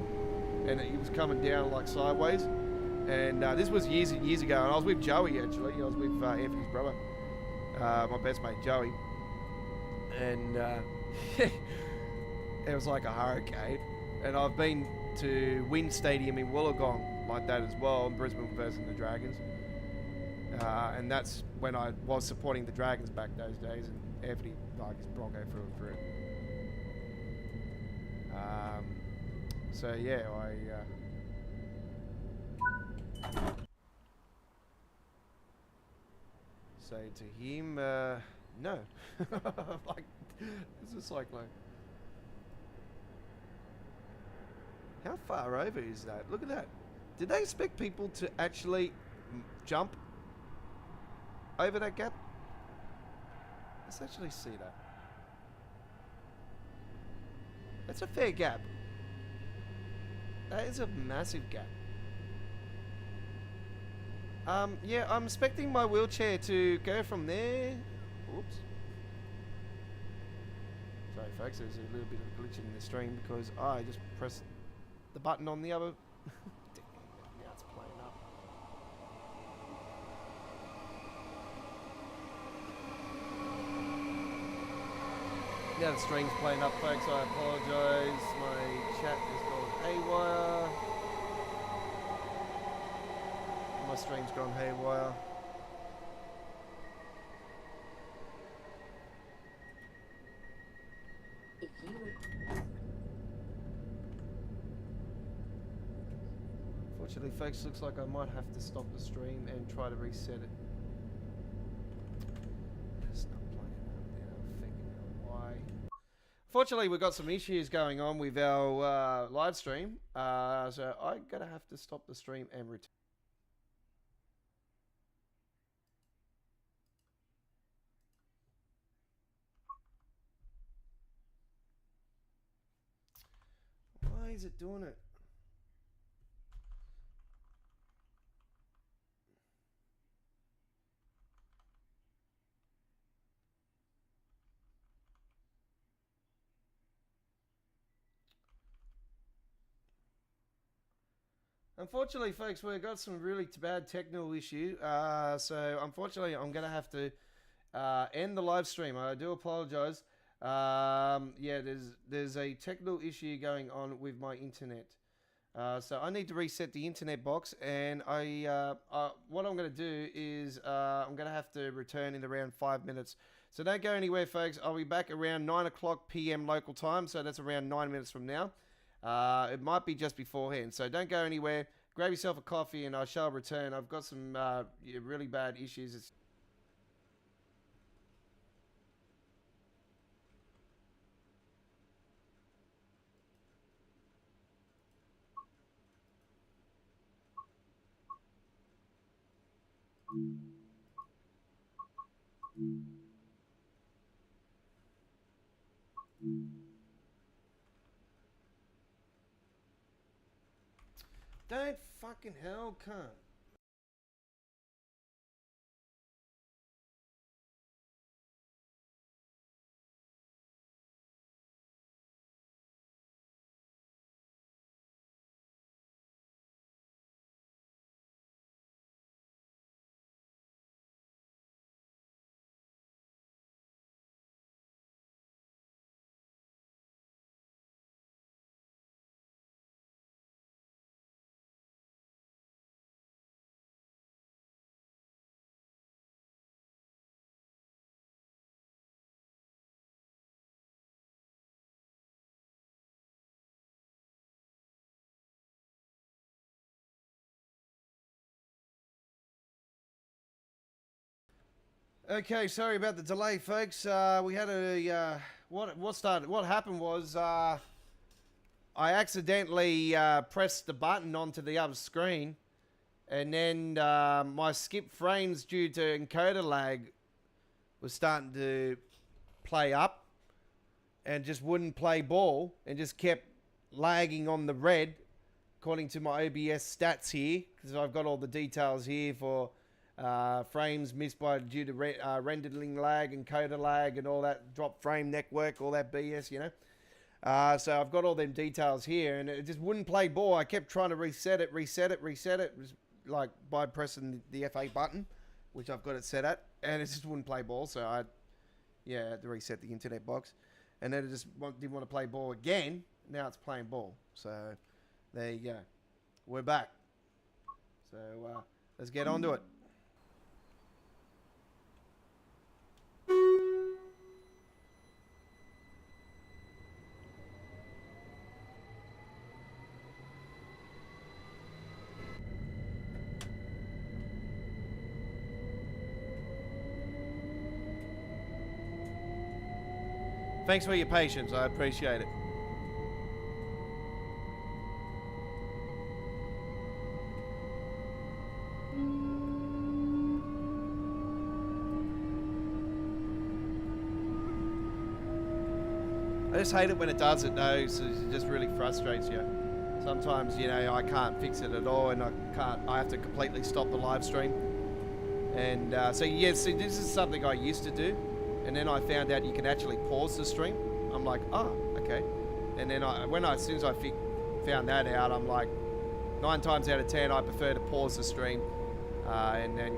[SPEAKER 1] and it was coming down like sideways. And this was years and years ago, and I was with Joey actually. I was with Anthony's brother, my best mate Joey, and it was like a hurricane. And I've been to Wynn Stadium in Wollongong like that as well, in Brisbane versus the Dragons. And that's when I was supporting the Dragons back those days, and Anthony like his Bronco through and through. So yeah, I say to him, no, like it's a cyclone. How far over is that? Look at that. Did they expect people to actually jump over that gap? Let's actually see that. That's a fair gap. That is a massive gap. Yeah, I'm expecting my wheelchair to go from there. Oops. Sorry folks, there's a little bit of glitching in the stream because I just pressed the button on the other. Now it's playing up. Now the stream's playing up, folks. I apologise. My chat has gone haywire. My stream's gone haywire. Fortunately, folks, looks like I might have to stop the stream and try to reset it. It's not playing out now. Figuring out why. Fortunately, we've got some issues going on with our live stream, so I'm gonna have to stop the stream and return. Why is it doing it? Unfortunately, folks, we've got some really bad technical issue. So unfortunately, I'm going to have to end the live stream. I do apologize. Yeah, there's a technical issue going on with my internet. So I need to reset the internet box, and what I'm going to do is I'm going to have to return in around 5 minutes. So don't go anywhere, folks. I'll be back around 9 o'clock p.m. local time, so that's around 9 minutes from now. It might be just beforehand, so don't go anywhere. Grab yourself a coffee, and I shall return. I've got some really bad issues. Don't fucking hell, cunt. Okay, sorry about the delay, folks. We had a what happened was I accidentally pressed the button onto the other screen, and then my skip frames due to encoder lag was starting to play up and just wouldn't play ball and just kept lagging on the red according to my OBS stats here, because I've got all the details here for frames missed due to rendering lag, encoder lag, and all that, drop frame network, all that BS, you know. So I've got all them details here, and it just wouldn't play ball. I kept trying to reset it, like by pressing the F8 button, which I've got it set at, and it just wouldn't play ball. So I had to reset the internet box, and then it just didn't want to play ball again. Now it's playing ball. So there you go. We're back. So let's get on to it. Thanks for your patience. I appreciate it. I just hate it when it does it though, so it just really frustrates you. Sometimes, you know, I can't fix it at all, and I have to completely stop the live stream. And so yeah, see, this is something I used to do, and then I found out you can actually pause the stream. I'm like, oh, okay. And then as soon as I found that out, I'm like, 9 times out of 10, I prefer to pause the stream, and then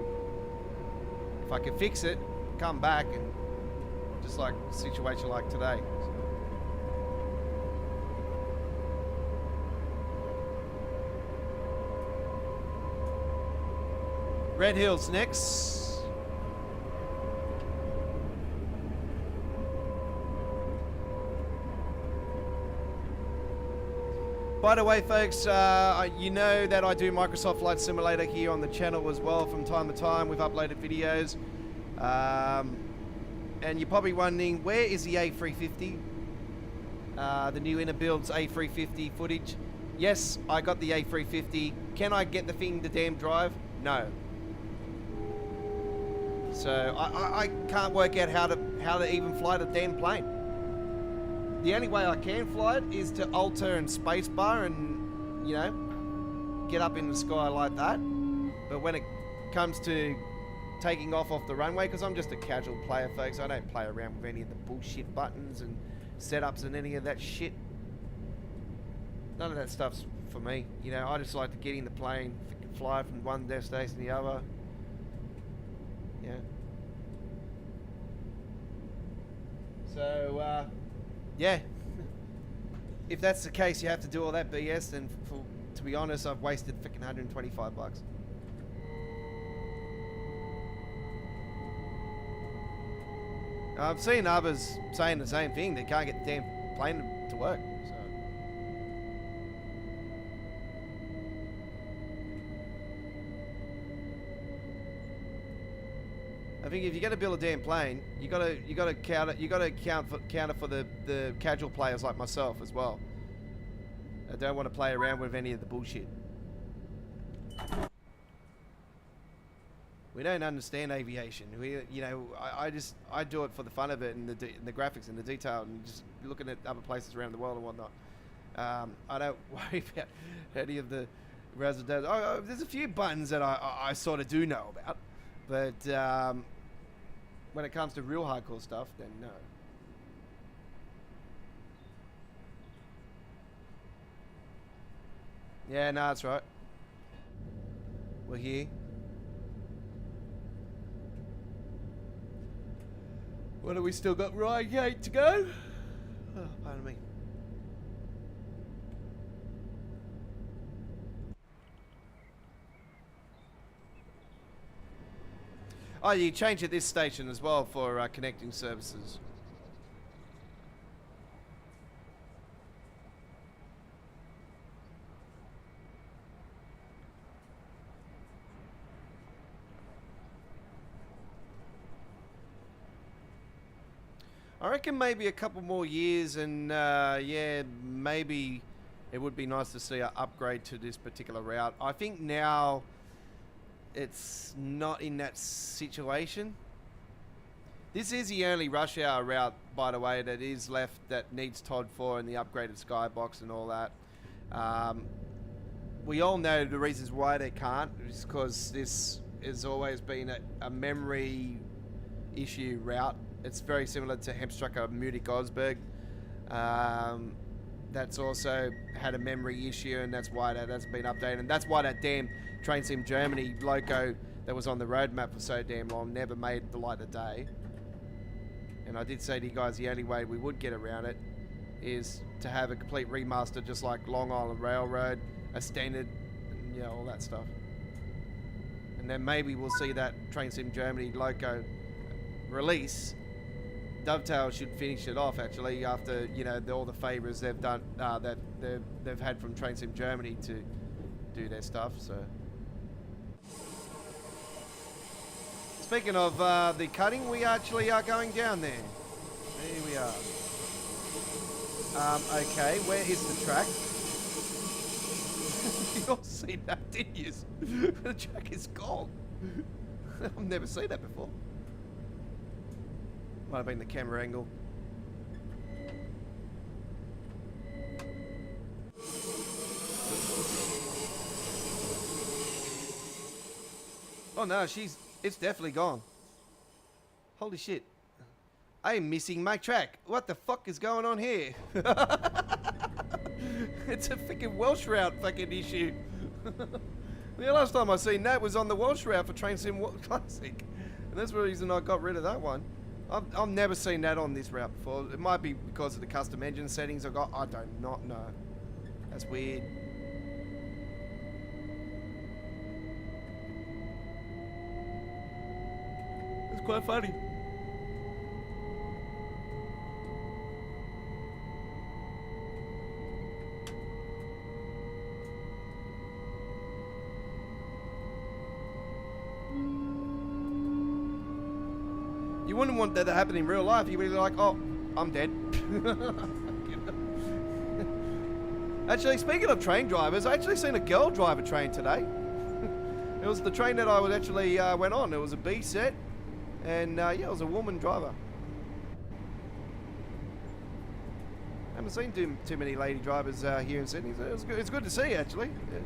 [SPEAKER 1] if I can fix it, come back, and just like a situation like today. Red Hills next. By the way, folks, you know that I do Microsoft Flight Simulator here on the channel as well from time to time. We've uploaded videos. And you're probably wondering, where is the A350? The new inner builds A350 footage. Yes, I got the A350. Can I get the thing to damn drive? No. So I can't work out how to even fly the damn plane. The only way I can fly it is to alter and spacebar and, you know, get up in the sky like that. But when it comes to taking off the runway, because I'm just a casual player, folks, I don't play around with any of the bullshit buttons and setups and any of that shit. None of that stuff's for me. You know, I just like to get in the plane, fly from one destination to the other. Yeah. So, yeah. If that's the case, you have to do all that BS, then to be honest, I've wasted freaking $125. I've seen others saying the same thing. They can't get the damn plane to work. So. I think if you're going to build a damn plane, you got to counter for the casual players like myself as well. I don't want to play around with any of the bullshit. We don't understand aviation. You know, I do it for the fun of it and the graphics and the detail and just looking at other places around the world and whatnot. I don't worry about any of the residents. Oh, there's a few buttons that I sort of do know about, but when it comes to real hardcore stuff, then no. Yeah, no, that's right. We're here. What have we still got? Ryan Gate to go? Oh, pardon me. Oh, you change at this station as well for connecting services. I reckon maybe a couple more years and yeah, maybe it would be nice to see an upgrade to this particular route. I think now it's not in that situation. This is the only rush hour route, by the way, that is left that needs Todd 4 and the upgraded skybox and all that. We all know the reasons why they can't. It's because this has always been a memory issue route. It's very similar to Hemstrucker Munich Osberg. That's also had a memory issue, and that's why that's been updated. And that's why that damn Train Sim Germany loco that was on the roadmap for so damn long never made the light of day. And I did say to you guys the only way we would get around it is to have a complete remaster, just like Long Island Railroad, a standard, and, you know, all that stuff. And then maybe we'll see that Train Sim Germany loco release. Dovetail should finish it off actually after, you know, all the favors they've done that they've had from Train Sim Germany to do their stuff. So speaking of the cutting, we actually are going down there. There we are. Okay, where is the track? You all seen that, didn't you? The track is gone. I've never seen that before. Might have been the camera angle. Oh no, it's definitely gone. Holy shit. I am missing my track. What the fuck is going on here? It's a freaking Welsh route fucking issue. The last time I seen that was on the Welsh route for Train Sim Classic. And that's the reason I got rid of that one. I've never seen that on this route before. It might be because of the custom engine settings I got. I do not know. That's weird. It's quite funny. You wouldn't want that to happen in real life. You'd be like, oh, I'm dead. Actually, speaking of train drivers, I actually seen a girl drive a train today. It was the train that I was actually went on. It was a B set, and yeah, it was a woman driver. I haven't seen too many lady drivers here in Sydney. So it's good to see, actually. Yeah.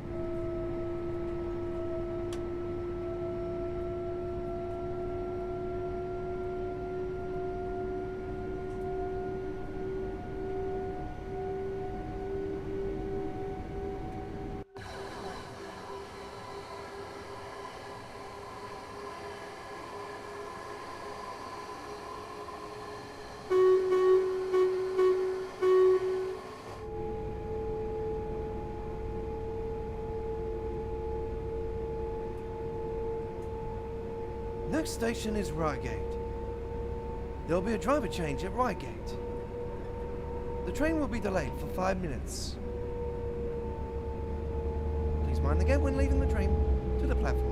[SPEAKER 1] Next station is Reigate. There will be a driver change at Reigate. The train will be delayed for 5 minutes. Please mind the gate when leaving the train to the platform.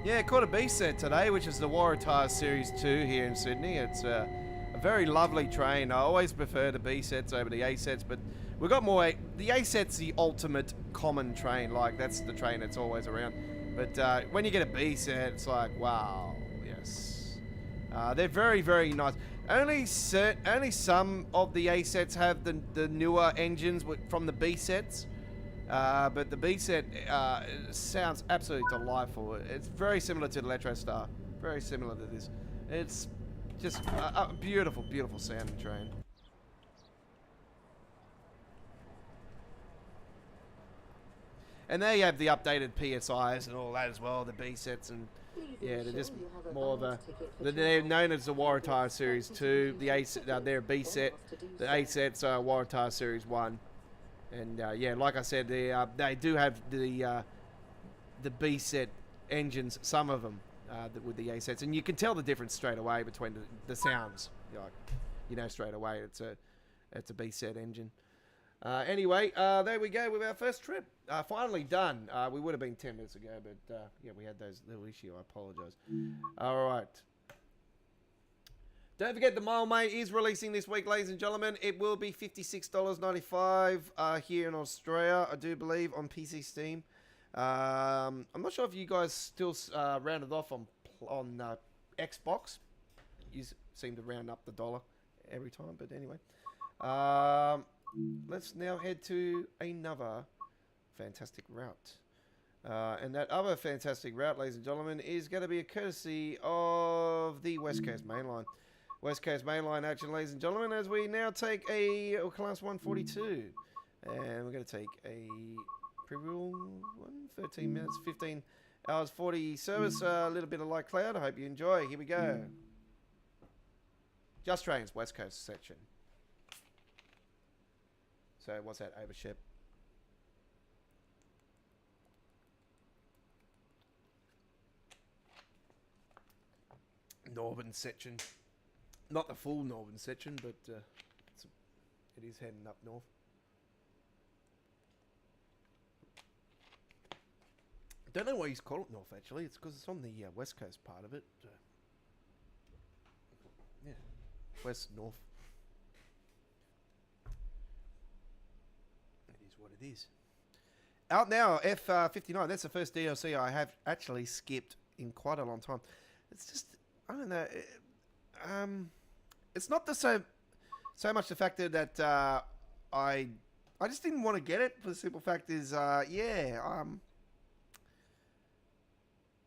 [SPEAKER 1] Yeah, caught a B set today, which is the Waratah Series 2 here in Sydney. It's a very lovely train. I always prefer the B sets over the A sets, but we've got more. The A set's the ultimate common train. Like, that's the train that's always around. But when you get a B set, it's like, wow, yes. They're very, very nice. Only some of the A sets have the newer engines from the B sets. But the B set sounds absolutely delightful. It's very similar to the Electrostar. Very similar to this. It's just a beautiful, beautiful sounding train. And there you have the updated PSIs and all that as well, the B sets, and yeah, they're just more of a. They're known as the Waratah Series 2. The A set, they're a B set. The A sets are Waratah Series 1. And yeah, like I said, they do have the B set engines, some of them with the A sets, and you can tell the difference straight away between the sounds. Like, you know straight away it's a B set engine. Anyway, there we go with our first trip. Finally done. We would have been 10 minutes ago, but yeah, we had those little issues. I apologise. All right. Don't forget the Mile Mate is releasing this week, ladies and gentlemen. It will be $56.95 here in Australia, I do believe, on PC Steam. I'm not sure if you guys still rounded off on Xbox. You seem to round up the dollar every time, but anyway. Let's now head to another fantastic route. And that other fantastic route, ladies and gentlemen, is going to be a courtesy of the West Coast Main Line. West Coast Main Line action, ladies and gentlemen, as we now take a Class 142. And we're going to take a pre-rule one, 13 minutes, 15 hours, 40 service, a little bit of light cloud. I hope you enjoy. Here we go. Just Trains, West Coast section. So what's that, Overship? Northern section. Not the full northern section, but it is heading up north. I don't know why he's called it north, actually. It's because it's on the west coast part of it. Yeah, west, north. what it is. Out now, F59. That's the first DLC I have actually skipped in quite a long time. It's just, I don't know. It's not so much the fact that I just didn't want to get it. For the simple fact is, I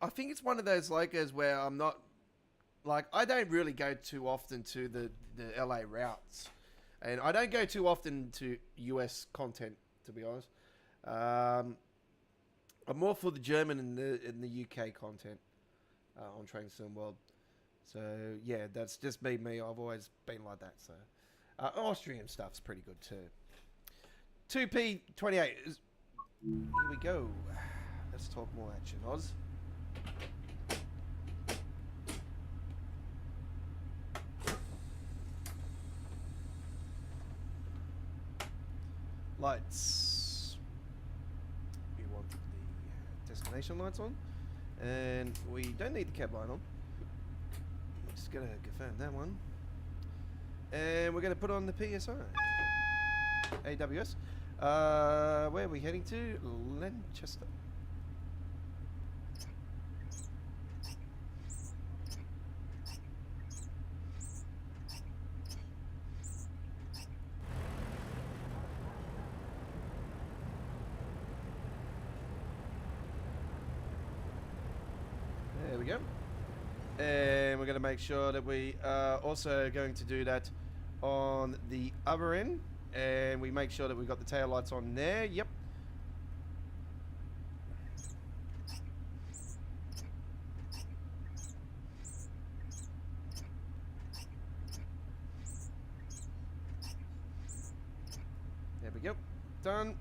[SPEAKER 1] think it's one of those locos where I'm not, like, I don't really go too often to the LA routes. And I don't go too often to US content, to be honest. I'm more for the German and the UK content on Train Sim World. So, yeah, that's just me. I've always been like that. So, Austrian stuff's pretty good too. 2P28. Here we go. Let's talk more action, Oz. Lights. We want the destination lights on. And we don't need the cab light on. We're just going to confirm that one. And we're going to put on the PSI. AWS. Where are we heading to? Lancaster. There we go. And we're going to make sure that we are also going to do that on the other end. And we make sure that we've got the tail lights on there. Yep. There we go. Done.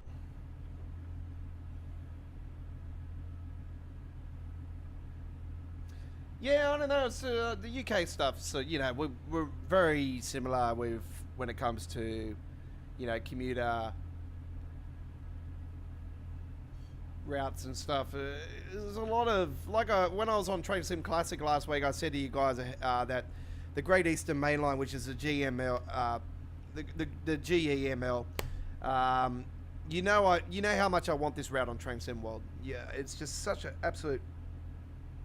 [SPEAKER 1] Yeah, I don't know. It's the UK stuff. So, you know, we're very similar with when it comes to, you know, commuter routes and stuff. There's a lot of, like, when I was on Train Sim Classic last week, I said to you guys that the Great Eastern Main Line, which is the GML, the GEML, you know how much I want this route on Train Sim World. Yeah, it's just such an absolute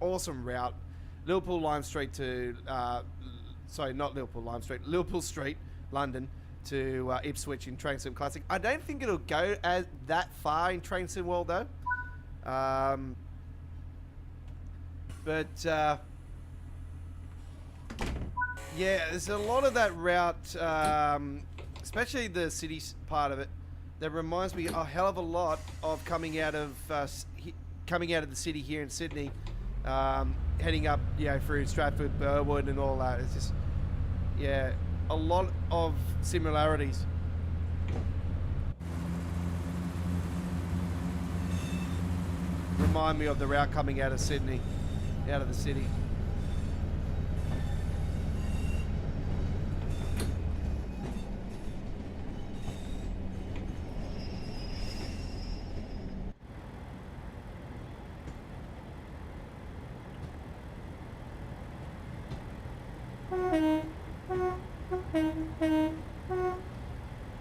[SPEAKER 1] awesome route. Liverpool Lime Street to, sorry, not Liverpool Lime Street, Liverpool Street, London, to Ipswich in Train Sim Classic. I don't think it'll go that far in Train Sim World though. But yeah, there's a lot of that route, especially the city part of it, that reminds me a hell of a lot of coming out of the city here in Sydney, heading up, you know, through Stratford, Burwood, and all that. It's just, yeah, a lot of similarities. Remind me of the route coming out of Sydney, out of the city.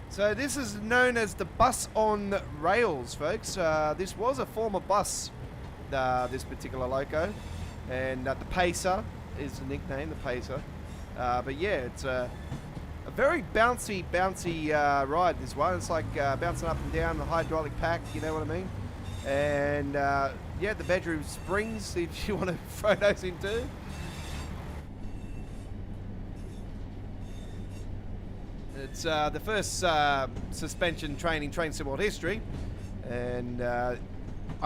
[SPEAKER 1] So this is known as the bus on rails, folks. This was a former bus, this particular loco, and the Pacer is the nickname, the Pacer. But yeah, it's a very bouncy ride, this one. It's like bouncing up and down the hydraulic pack, you know what I mean? And yeah, the bedroom springs, if you want to throw those into. It's the first suspension train in Train Sim World history, and I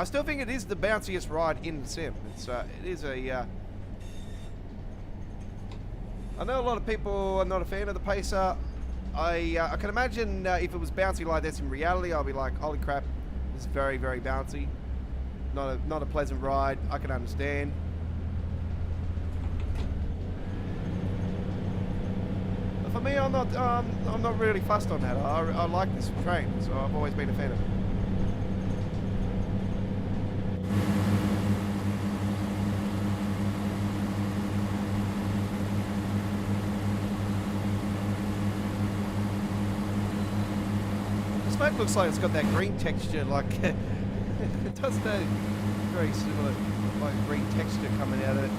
[SPEAKER 1] still think it is the bounciest ride in the sim. It is a. I know a lot of people are not a fan of the Pacer. I can imagine if it was bouncy like this in reality, I'll be like, holy crap, this is very bouncy. Not a pleasant ride. I can understand. For me, I'm not really fussed on that. I like this train, so I've always been a fan of it. smoke looks like it's got that green texture, like it does that very similar, like green texture coming out of it.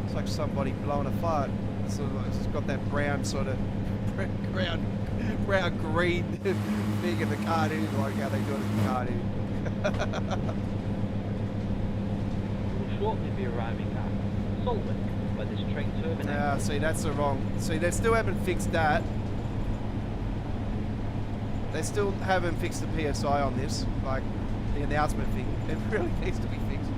[SPEAKER 1] It's like somebody blowing a fart. It's got that brown sort of brown green thing in the cartoon, like how they do it in the cartoon.
[SPEAKER 2] We'll shortly be arriving at Salt Lake, where this train terminates.
[SPEAKER 1] Yeah, see, that's the wrong. See, they still haven't fixed that. They still haven't fixed the PSI on this, like the announcement thing. It really needs to be fixed.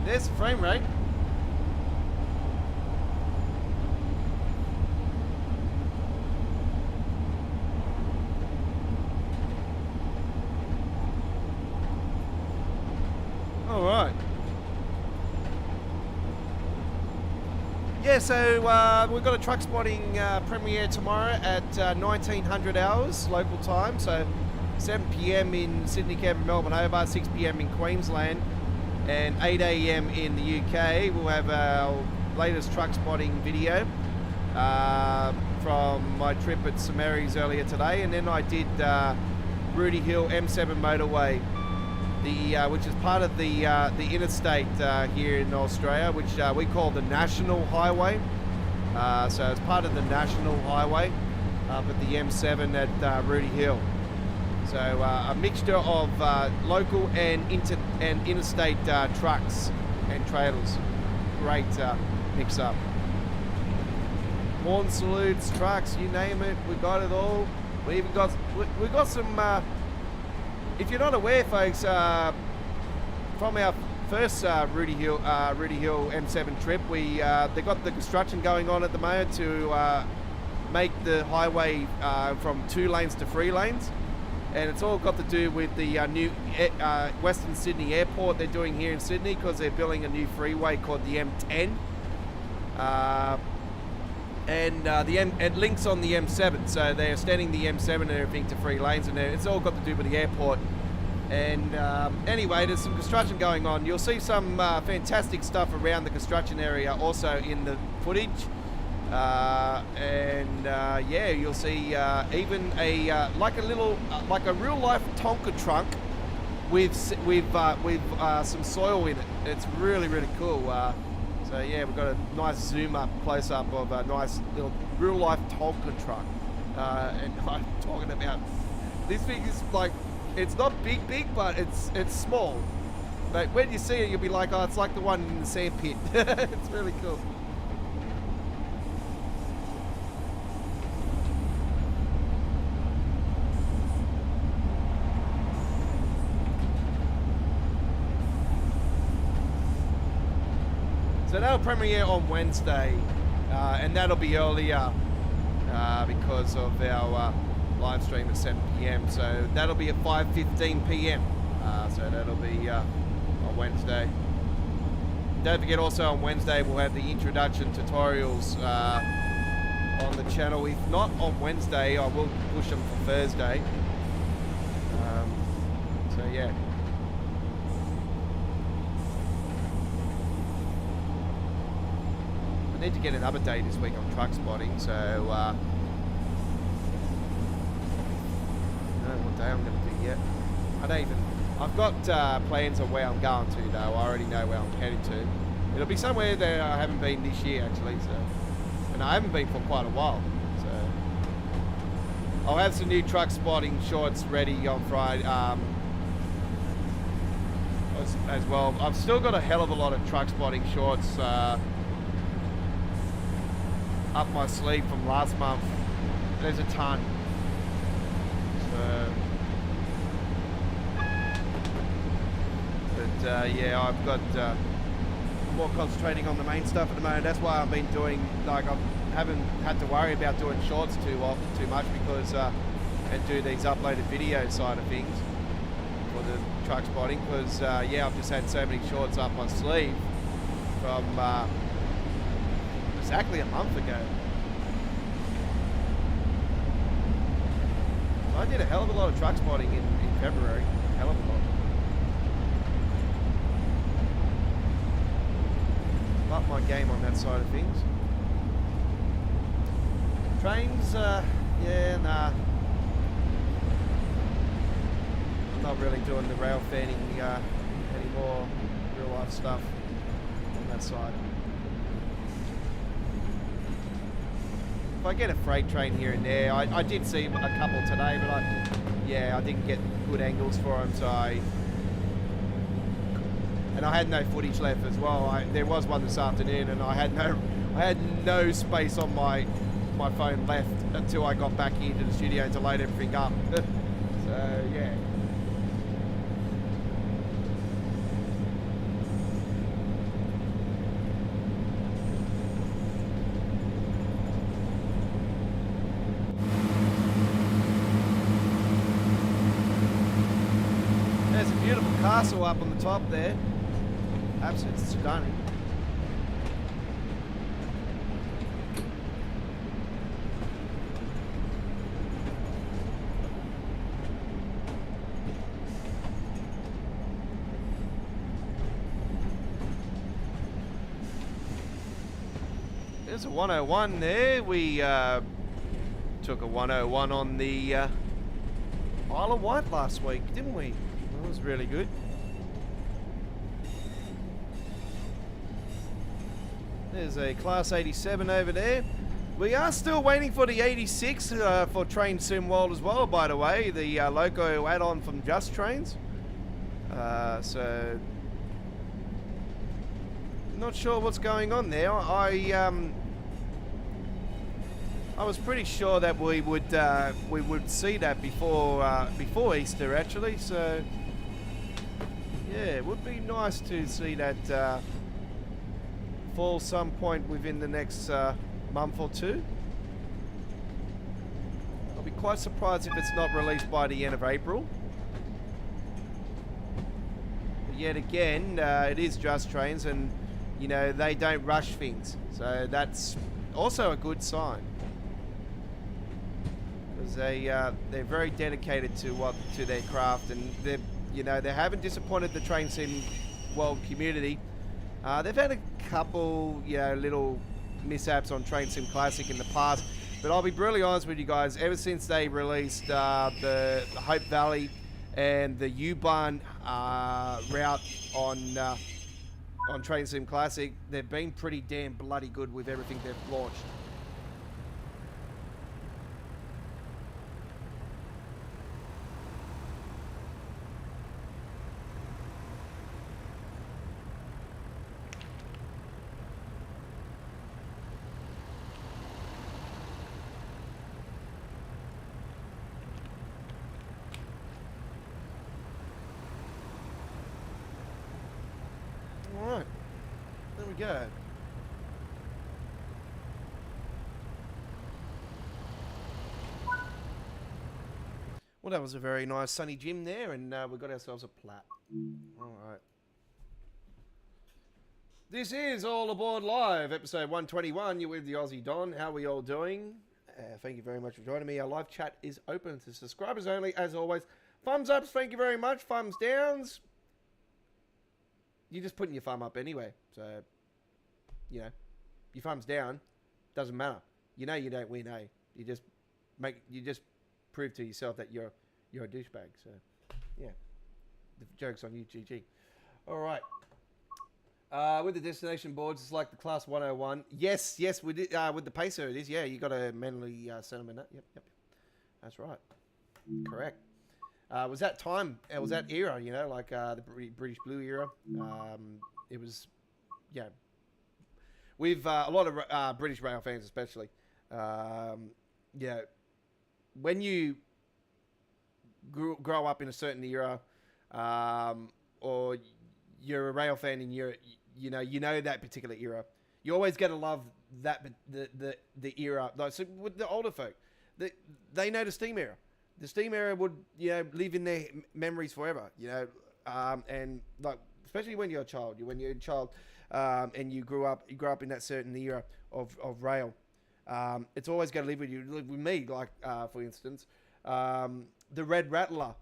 [SPEAKER 1] There's the frame rate. All right. Yeah, so we've got a truck spotting premiere tomorrow at 1900 hours local time. So 7 p.m. in Sydney, Canberra, Melbourne, Hobart, 6 p.m. in Queensland, and 8 a.m. in the UK. We'll have our latest truck spotting video from my trip at St Mary's earlier today, and then I did Rudy Hill M7 motorway, which is part of the interstate here in Australia, which we call the National Highway. So it's part of the National Highway, but the M7 at Rudy Hill. So a mixture of local and interstate trucks and trailers. Great mix-up. Horn salutes, trucks, you name it, we got it all. We even got some. If you're not aware, folks, from our first Rudy Hill M7 trip, they got the construction going on at the moment to make the highway from 2 lanes to 3 lanes. And it's all got to do with the new Western Sydney Airport they're doing here in Sydney, because they're building a new freeway called the M10. It links on the M7, so they're extending the M7 and everything to 3 lanes, and it's all got to do with the airport. And anyway, there's some construction going on. You'll see some fantastic stuff around the construction area also in the footage. Yeah, you'll see even a like a real life Tonka trunk with some soil in it. It's really cool. So yeah, we've got a nice zoom up, close up of a nice little real life Tonka truck. And I'm talking about this thing is like, it's not big, but it's small. But when you see it, you'll be like, oh, it's like the one in the sand pit. It's really cool. So that'll premiere on Wednesday, and that'll be earlier because of our live stream at 7 p.m. So that'll be at 5:15 p.m. So that'll be on Wednesday. Don't forget, also on Wednesday we'll have the introduction tutorials on the channel. If not on Wednesday, I will push them for Thursday. So yeah. I need to get another day this week on truck spotting, so I don't know what day I'm going to do yet. I've got plans on where I'm going to, though. I already know where I'm headed to. It'll be somewhere that I haven't been this year, actually, so, and I haven't been for quite a while, so I'll have some new truck spotting shorts ready on Friday as well. I've still got a hell of a lot of truck spotting shorts up my sleeve from last month. There's a ton. So, but yeah, I've got more concentrating on the main stuff at the moment. That's why I've been doing, like, I haven't had to worry about doing shorts too much, because and do these uploaded video side of things for the truck spotting, because yeah, I've just had so many shorts up my sleeve from exactly a month ago. I did a hell of a lot of truck spotting in February. Hell of a lot. Up my game on that side of things. Trains, yeah, nah. I'm not really doing the rail fanning anymore. Real life stuff on that side. If I get a freight train here and there, I did see a couple today, but I didn't get good angles for them, so I had no footage left as well. There was one this afternoon, and I had no space on my phone left until I got back into the studio to load everything up. So yeah. There's a beautiful castle up on the top there. Absolutely stunning. There's a 101 there. We took a 101 on the Isle of Wight last week, didn't we? That was really good. There's a Class 87 over there. We are still waiting for the 86 for Train Sim World as well, by the way. The Loco add-on from Just Trains. So, not sure what's going on there. I was pretty sure that we would see that before Easter actually. So, yeah, it would be nice to see that fall some point within the next month or two. I'll be quite surprised if it's not released by the end of April. But yet again, it is Just Trains, and you know they don't rush things, so that's also a good sign. Because they're very dedicated to their craft, and they haven't disappointed the Train Sim World community. They've had a couple, little mishaps on Train Sim Classic in the past, but I'll be brutally honest with you guys. Ever since they released the Hope Valley and the U-Bahn route on Train Sim Classic, they've been pretty damn bloody good with everything they've launched. Alright, there we go. Well, that was a very nice sunny gym there, and we got ourselves a plat. Alright. This is All Aboard Live, episode 121. You're with the Aussie Don. How are we all doing? Thank you very much for joining me. Our live chat is open to subscribers only, as always. Thumbs ups, thank you very much. Thumbs downs. You're just putting your thumb up anyway, so your thumbs down doesn't matter. You don't win, eh? You just prove to yourself that you're a douchebag. So yeah, the joke's on you, GG. All right. With the destination boards, it's like the Class 101. Yes, we did. With the pacer, it is. Yeah, you got to manually set them in that. Yep. That's right. Correct. Was that time? Was that era? Like the British Blue era. It was, with a lot of British rail fans, especially. When you grow up in a certain era, or you're a rail fan and you know that particular era, you always get to love that the era. Like, so with the older folk, they know the steam era. The steam era would, live in their memories forever, and like, especially when you're a child. and you grew up in that certain era of rail. It's always going to live with you. Live with me, like for instance, the Red Rattler,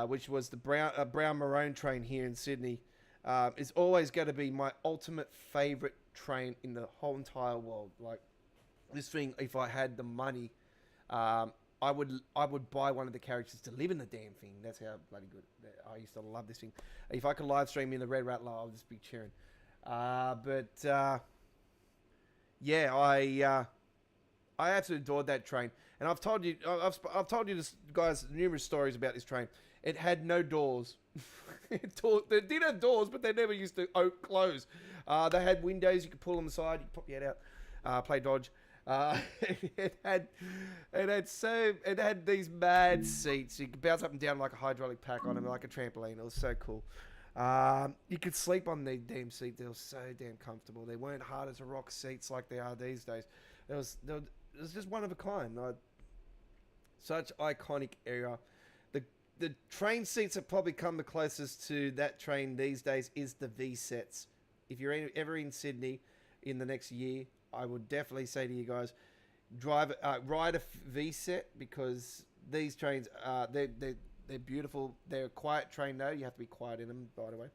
[SPEAKER 1] which was the brown maroon train here in Sydney, is always going to be my ultimate favourite train in the whole entire world. Like this thing, if I had the money, I would buy one of the carriages to live in the damn thing. That's how bloody good. I used to love this thing. If I could live stream in the Red Rattler, I'll just be cheering. Yeah, I absolutely adored that train, and I've told you this, guys, numerous stories about this train. It had no doors. They did have doors, but they never used to close. They had windows. You could pull them aside. You could pop your head out, play dodge. It had these mad seats. You could bounce up and down like a hydraulic pack on them, like a trampoline. It was so cool. You could sleep on the damn seat. They were so damn comfortable. They weren't hard as a rock seats like they are these days. It was just one of a kind. Such iconic era. The train seats that probably come the closest to that train these days is the V sets. If you're ever in Sydney in the next year, I would definitely say to you guys, ride a V set, because these trains they're beautiful. They're a quiet train though. You have to be quiet in them, by the way.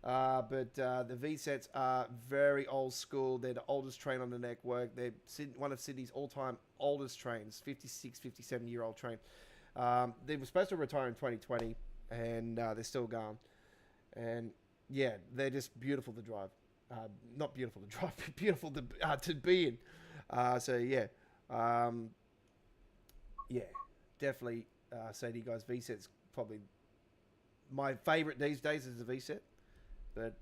[SPEAKER 1] But the V sets are very old school. They're the oldest train on the network. They're one of Sydney's all-time oldest trains, 56, 57-year-old train. They were supposed to retire in 2020, and they're still going. And yeah, they're just beautiful to drive. Not beautiful to drive, but beautiful to be in. So yeah, definitely say to you guys, V set's probably my favorite these days is the V set. But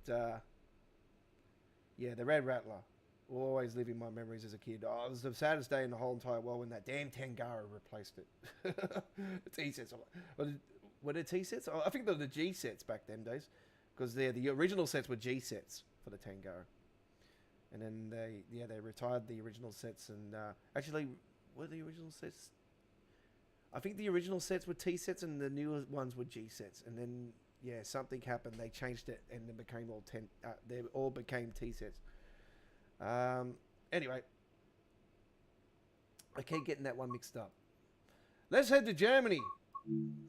[SPEAKER 1] yeah, the Red Rattler will always live in my memories as a kid. Oh, it was the saddest day in the whole entire world when that damn Tangara replaced it. The T sets. Were they T sets? I think they were the G sets back then days, because the original sets were G sets for the Tangara, and then they retired the original sets, and actually were the original sets. I think the original sets were T sets and the newer ones were G sets, and then yeah, something happened. They changed it, and it became all they all became T sets. Anyway, I keep getting that one mixed up. Let's head to Germany.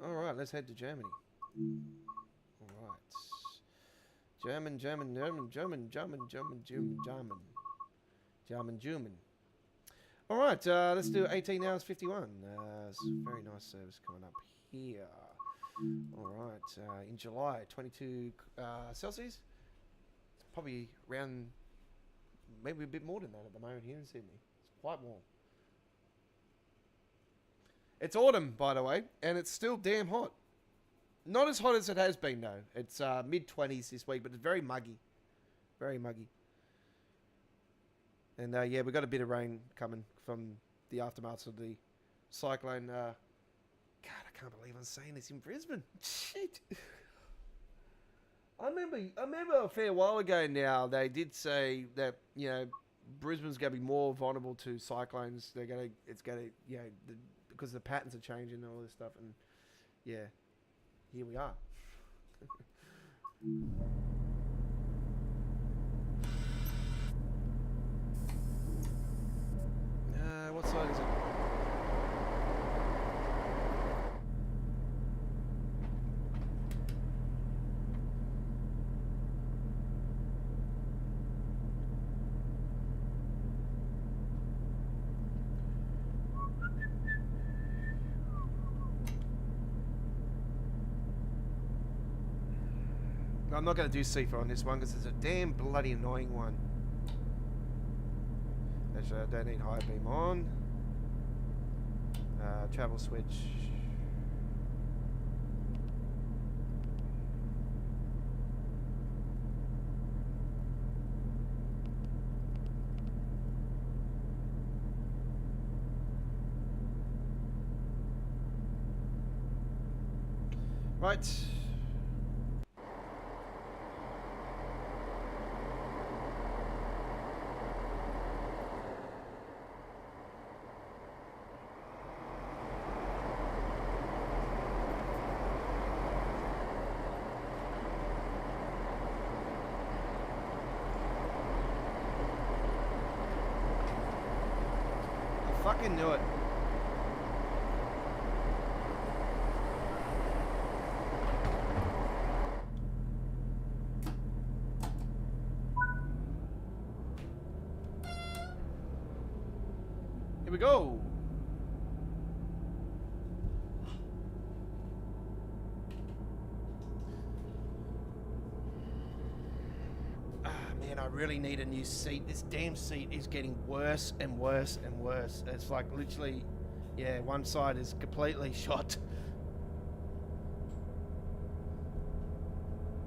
[SPEAKER 1] All right, let's head to Germany. All right, German. All right, let's do 18 hours 51. It's a very nice service coming up here. All right, in July, 22 Celsius. It's probably around, maybe a bit more than that at the moment here in Sydney. It's quite warm. It's autumn, by the way, and it's still damn hot. Not as hot as it has been, though. It's mid-20s this week, but it's very muggy. Very muggy. And yeah, we got a bit of rain coming from the aftermath of the cyclone. God, I can't believe I'm saying this in Brisbane. Shit. I remember a fair while ago now, they did say that, you know, Brisbane's going to be more vulnerable to cyclones. Because the patterns are changing and all this stuff. And yeah, here we are. What side is it? I'm not going to do CIFA on this one because it's a damn bloody annoying one. Actually, I don't need high beam on. Travel switch. Right. fucking knew it. Here we go. Man, I really need a new seat. This damn seat is getting worse and worse and worse. It's like literally, yeah, one side is completely shot.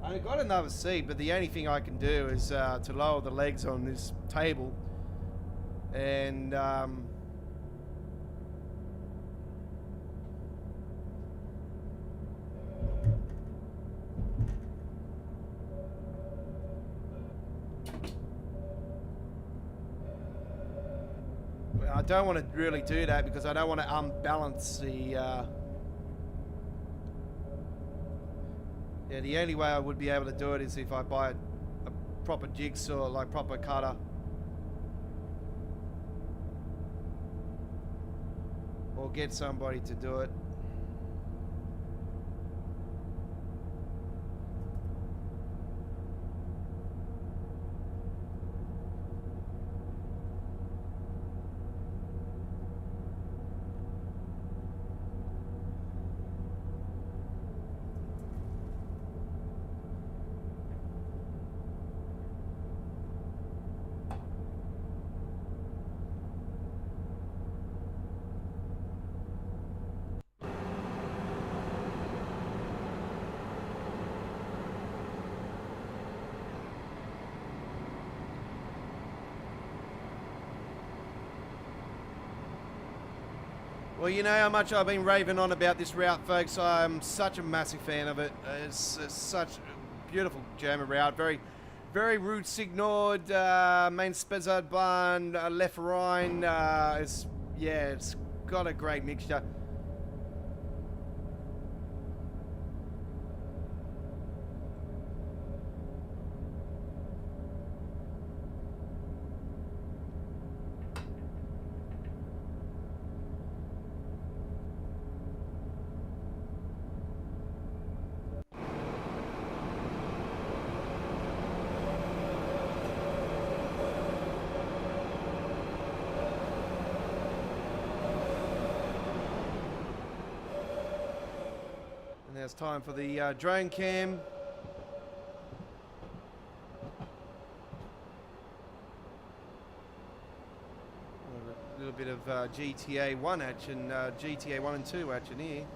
[SPEAKER 1] I got another seat, but the only thing I can do is to lower the legs on this table and I don't want to really do that because I don't want to unbalance the yeah, the only way I would be able to do it is if I buy a proper jigsaw, like proper cutter. Or get somebody to do it. Well, you know how much I've been raving on about this route, folks. I'm such a massive fan of it. It's such a beautiful German route. Very, very route signared, main Spessartbahn, left Rhine. It's, yeah, it's got a great mixture. Now it's time for the drone cam. A little bit of GTA 1 action, GTA 1 and 2 action here.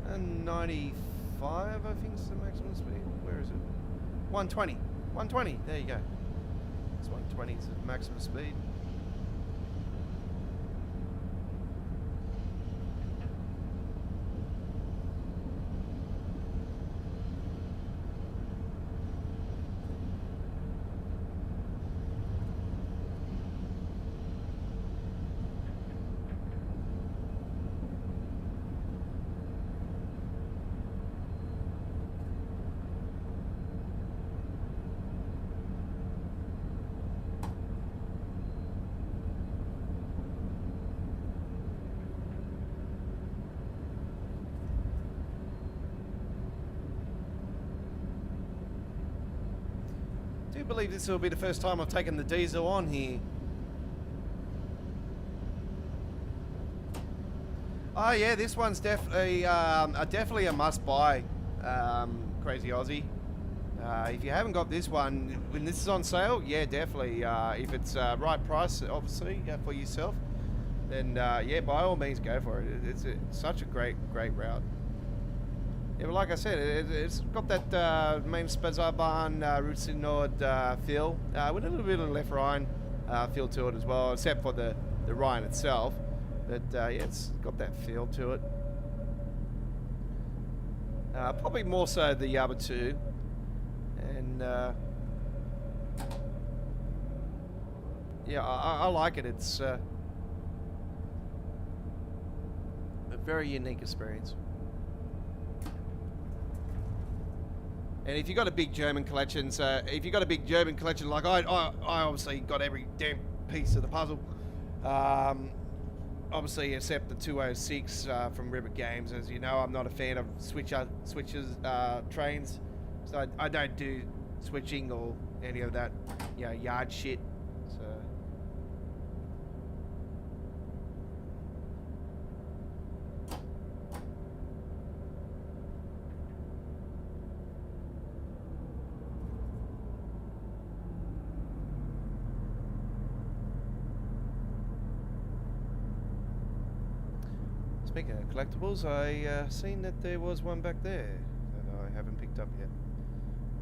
[SPEAKER 1] And 95, I think, is the maximum speed. Where is it? 120. 120. There you go. It's 120 is the maximum speed. I do believe this will be the first time I've taken the diesel on here. Oh yeah, this one's definitely a must-buy, Crazy Aussie. If you haven't got this one, when this is on sale, yeah, definitely. If it's right price, obviously, for yourself, then yeah, by all means, go for it. It's such a great route. Yeah, but like I said, it's got that main Spazarbahn Route Nord feel, with a little bit of left Rhine feel to it as well, except for the Rhine itself. But yeah, it's got that feel to it. Probably more so the other two. And yeah, I like it. It's a very unique experience. And if you've got a big German collection, so if you've got a big German collection like I obviously got every damn piece of the puzzle. Obviously, except the 206 from Rivet Games. As you know, I'm not a fan of switches trains, so I don't do switching or any of that, you know, yard shit. So. Speaking of collectibles, I seen that there was one back there that I haven't picked up yet.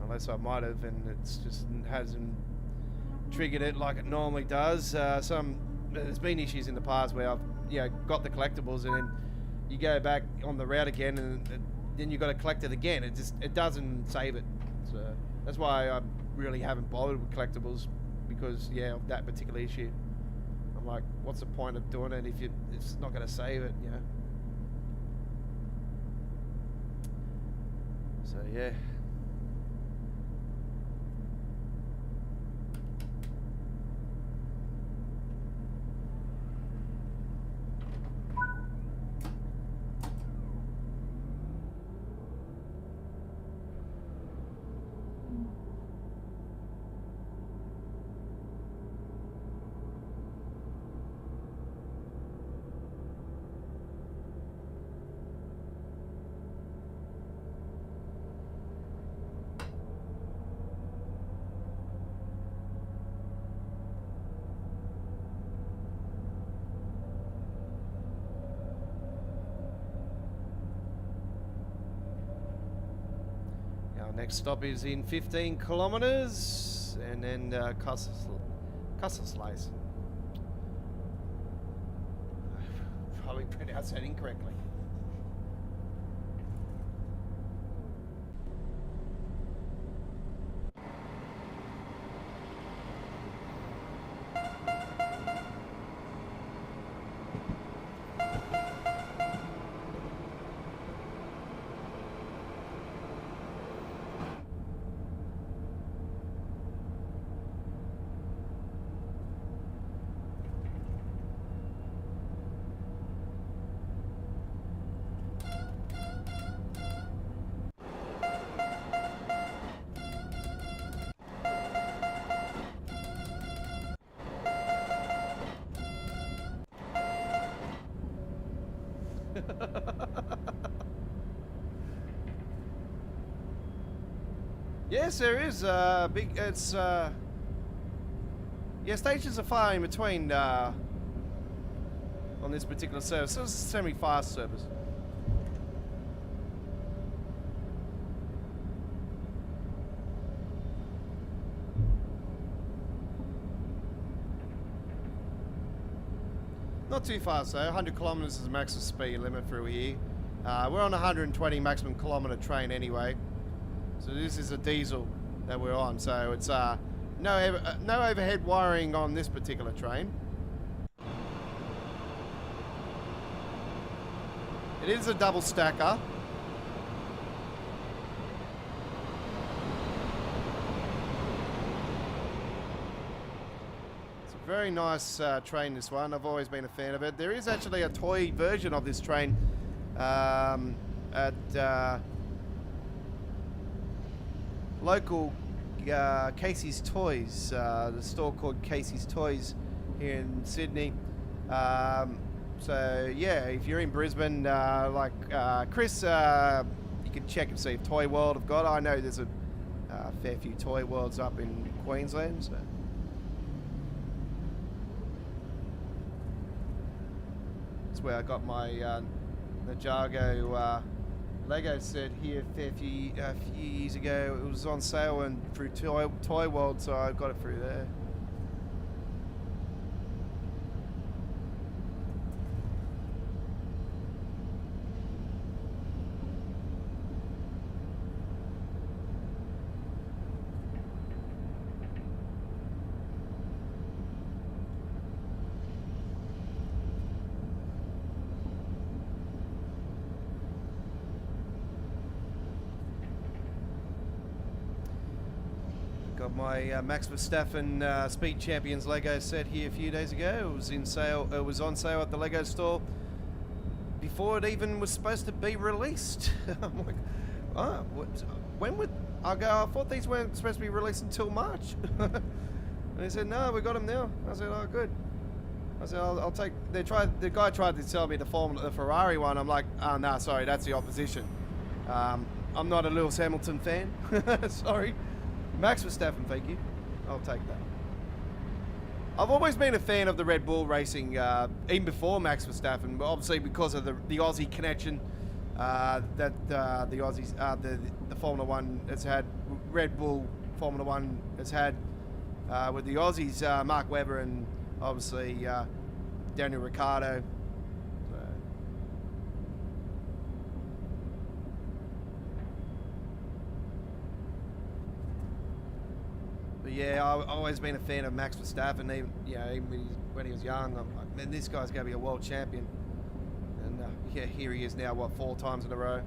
[SPEAKER 1] Unless I might have, and it's just hasn't triggered it like it normally does. There's been issues in the past where I've got the collectibles, and then you go back on the route again, and then you got to collect it again. It doesn't save it. So that's why I really haven't bothered with collectibles, because of that particular issue. I'm like, what's the point of doing it if it's not going to save it? So yeah. Next stop is in 15 kilometers, and then Kaiserslautern. Probably pronounced that incorrectly. Yes, there is big. It's yeah, stations are far in between on this particular service. So it's a semi-fast service. Not too fast though. 100 kilometers is the maximum speed limit through here. We're on a 120 maximum kilometer train anyway. So this is a diesel that we're on. So it's no overhead wiring on this particular train. It is a double stacker. It's a very nice train, this one. I've always been a fan of it. There is actually a toy version of this train at local Casey's Toys, the store called Casey's Toys here in Sydney. So yeah, if you're in Brisbane, Chris, you can check and see if Toy World have got it. I know there's a fair few Toy Worlds up in Queensland. So. That's where I got my Ninjago Lego set here a few years ago. It was on sale and through Toy World, so I got it through there. Got my Max Verstappen Speed Champions Lego set here a few days ago. It was in sale. It was on sale at the Lego store before it even was supposed to be released. I'm like, oh, when would I go? I thought these weren't supposed to be released until March. And they said, no, we got them now. I said, oh, good. I said, I'll take. The guy tried to sell me the Ferrari one. I'm like, oh, no, sorry, that's the opposition. I'm not a Lewis Hamilton fan. Sorry. Max Verstappen, thank you. I'll take that. I've always been a fan of the Red Bull racing, even before Max Verstappen, but obviously because of the Aussie connection that the Aussies, the Formula One has had, Red Bull Formula One has had with the Aussies, Mark Webber and obviously Daniel Ricciardo. But yeah, I've always been a fan of Max Verstappen. Even when he was young, I'm like, man, this guy's going to be a world champion. And yeah, here he is now, what, 4 times in a row.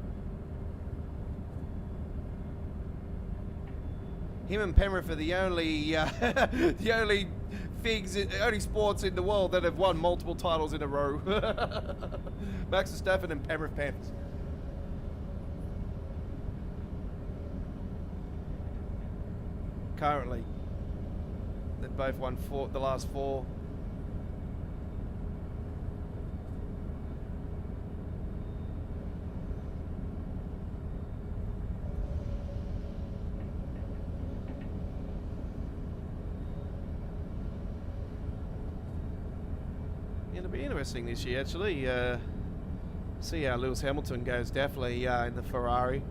[SPEAKER 1] Him and Penrith are the only only sports in the world that have won multiple titles in a row. Max Verstappen and Penrith Panthers. Currently, they've both won the last 4. It'll be interesting this year, actually. See how Lewis Hamilton goes, definitely in the Ferrari.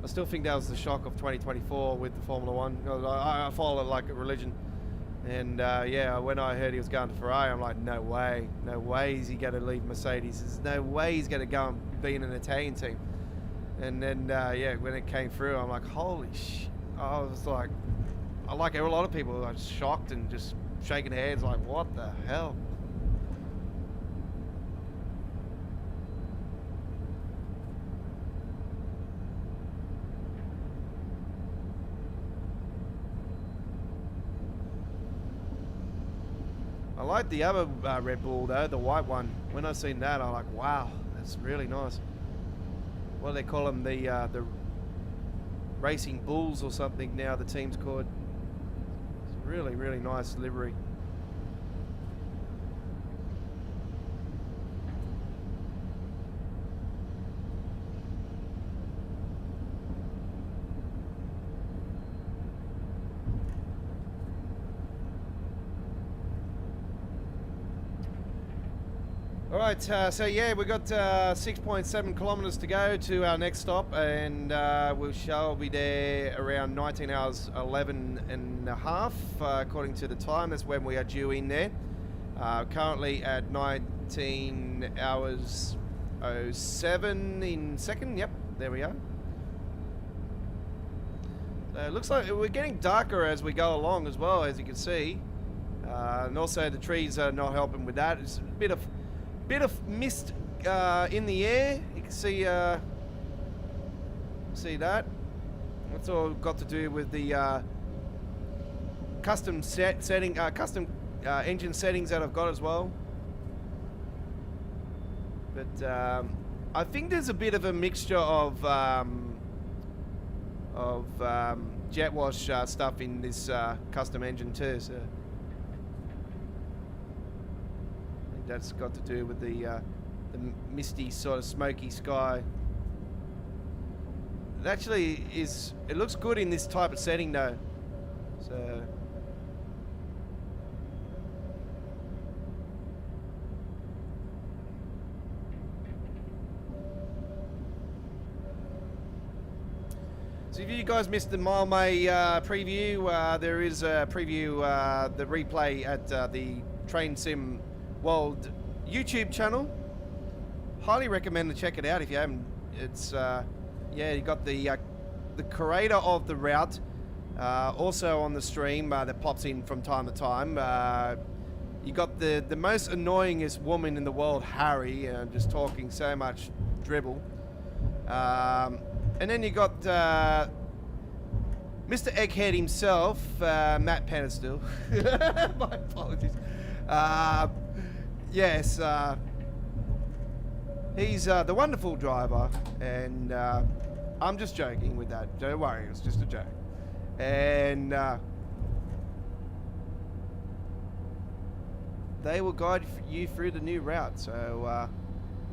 [SPEAKER 1] I still think that was the shock of 2024 with the Formula One. I follow it like a religion. And yeah, when I heard he was going to Ferrari, I'm like, no way is he going to leave Mercedes. There's no way he's going to go and be in an Italian team. And then, yeah, when it came through, I'm like, holy shit. I was like, a lot of people, I was shocked and just shaking their heads like, what the hell? I like the other Red Bull though, the white one. When I seen that, I'm like, wow, that's really nice. What do they call them? The Racing Bulls or something now, the team's called. It's really, really nice livery. Alright, so yeah, we've got 6.7 kilometres to go to our next stop, and we shall be there around 19 hours 11 and a half, according to the time. That's when we are due in there. Currently at 19 hours 07 in second. Yep, there we are. So it looks like we're getting darker as we go along as well, as you can see. And also the trees are not helping with that. It's a bit of mist in the air. You can see that. That's all got to do with the custom engine settings that I've got as well. But I think there's a bit of a mixture of jet wash stuff in this custom engine too. So that's got to do with the misty sort of smoky sky. It actually is. It looks good in this type of setting though. So. So if you guys missed the Mile May preview, there is a preview, the replay at the Train Sim World YouTube channel. Highly recommend to check it out if you haven't. It's yeah, you got the creator of the route also on the stream that pops in from time to time. You got the most annoyingest woman in the world, Harry, just talking so much dribble. And then you got Mr. Egghead himself, Matt Pennistill. My apologies. Yes, he's the wonderful driver, and I'm just joking with that. Don't worry, it's just a joke. And they will guide you through the new route. So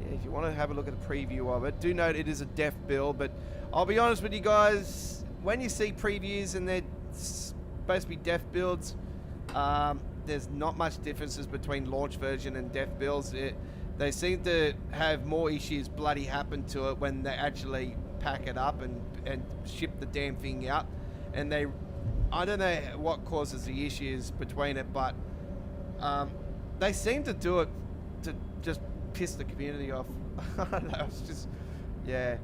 [SPEAKER 1] yeah, if you want to have a look at the preview of it, do note it is a def build, but I'll be honest with you guys, when you see previews and they're supposed to be def builds, there's not much differences between launch version and def builds. They seem to have more issues bloody happen to it when they actually pack it up and ship the damn thing out. And I don't know what causes the issues between it, but they seem to do it to just piss the community off. I don't know, it's just, yeah.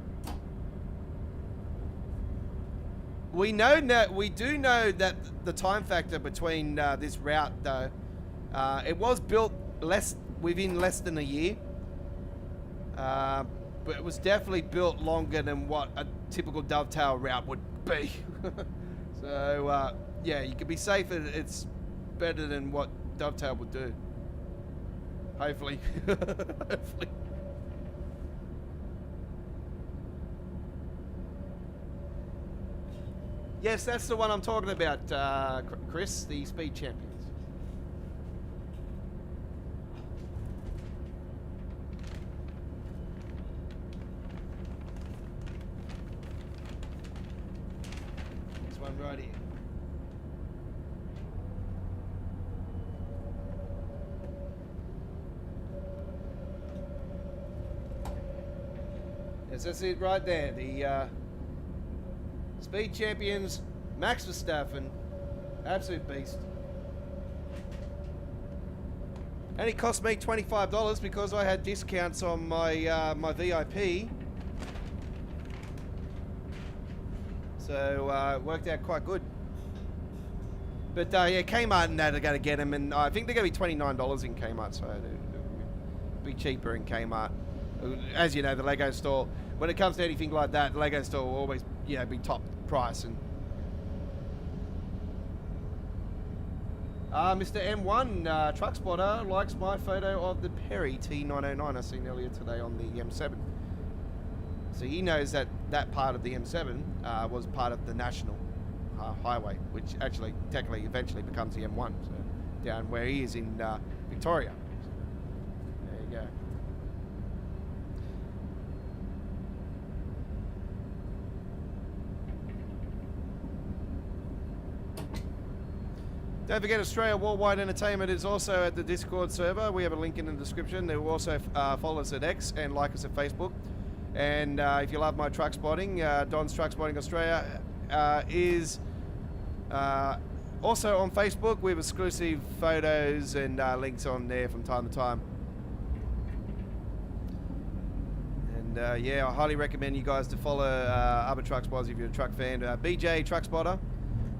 [SPEAKER 1] We do know that the time factor between this route though, it was built within less than a year, but it was definitely built longer than what a typical Dovetail route would be. So yeah, you can be safe that it's better than what Dovetail would do. Hopefully. Hopefully. Yes, that's the one I'm talking about, Chris, the Speed Champions. This one right here. Yes, that's it right there. The Speed Champions, Max Verstappen, absolute beast. And it cost me $25 because I had discounts on my my VIP. So it worked out quite good. But yeah, Kmart and that are going to get them, and I think they're going to be $29 in Kmart, so it'll be cheaper in Kmart. As you know, the Lego store, when it comes to anything like that, the Lego store will always, you know, be top price. And Mr. M1 Truck Spotter likes my photo of the Perry T909 I seen earlier today on the M7. So he knows that that part of the M7 was part of the national highway, which actually technically eventually becomes the M1, so down where he is in Victoria. So there you go. Don't forget, Australia Worldwide Entertainment is also at the Discord server. We have a link in the description. They will also follow us at X and like us at Facebook. And if you love my truck spotting, Don's Truck Spotting Australia is also on Facebook with exclusive photos and links on there from time to time. And yeah, I highly recommend you guys to follow other truck spotters if you're a truck fan. BJ Truck Spotter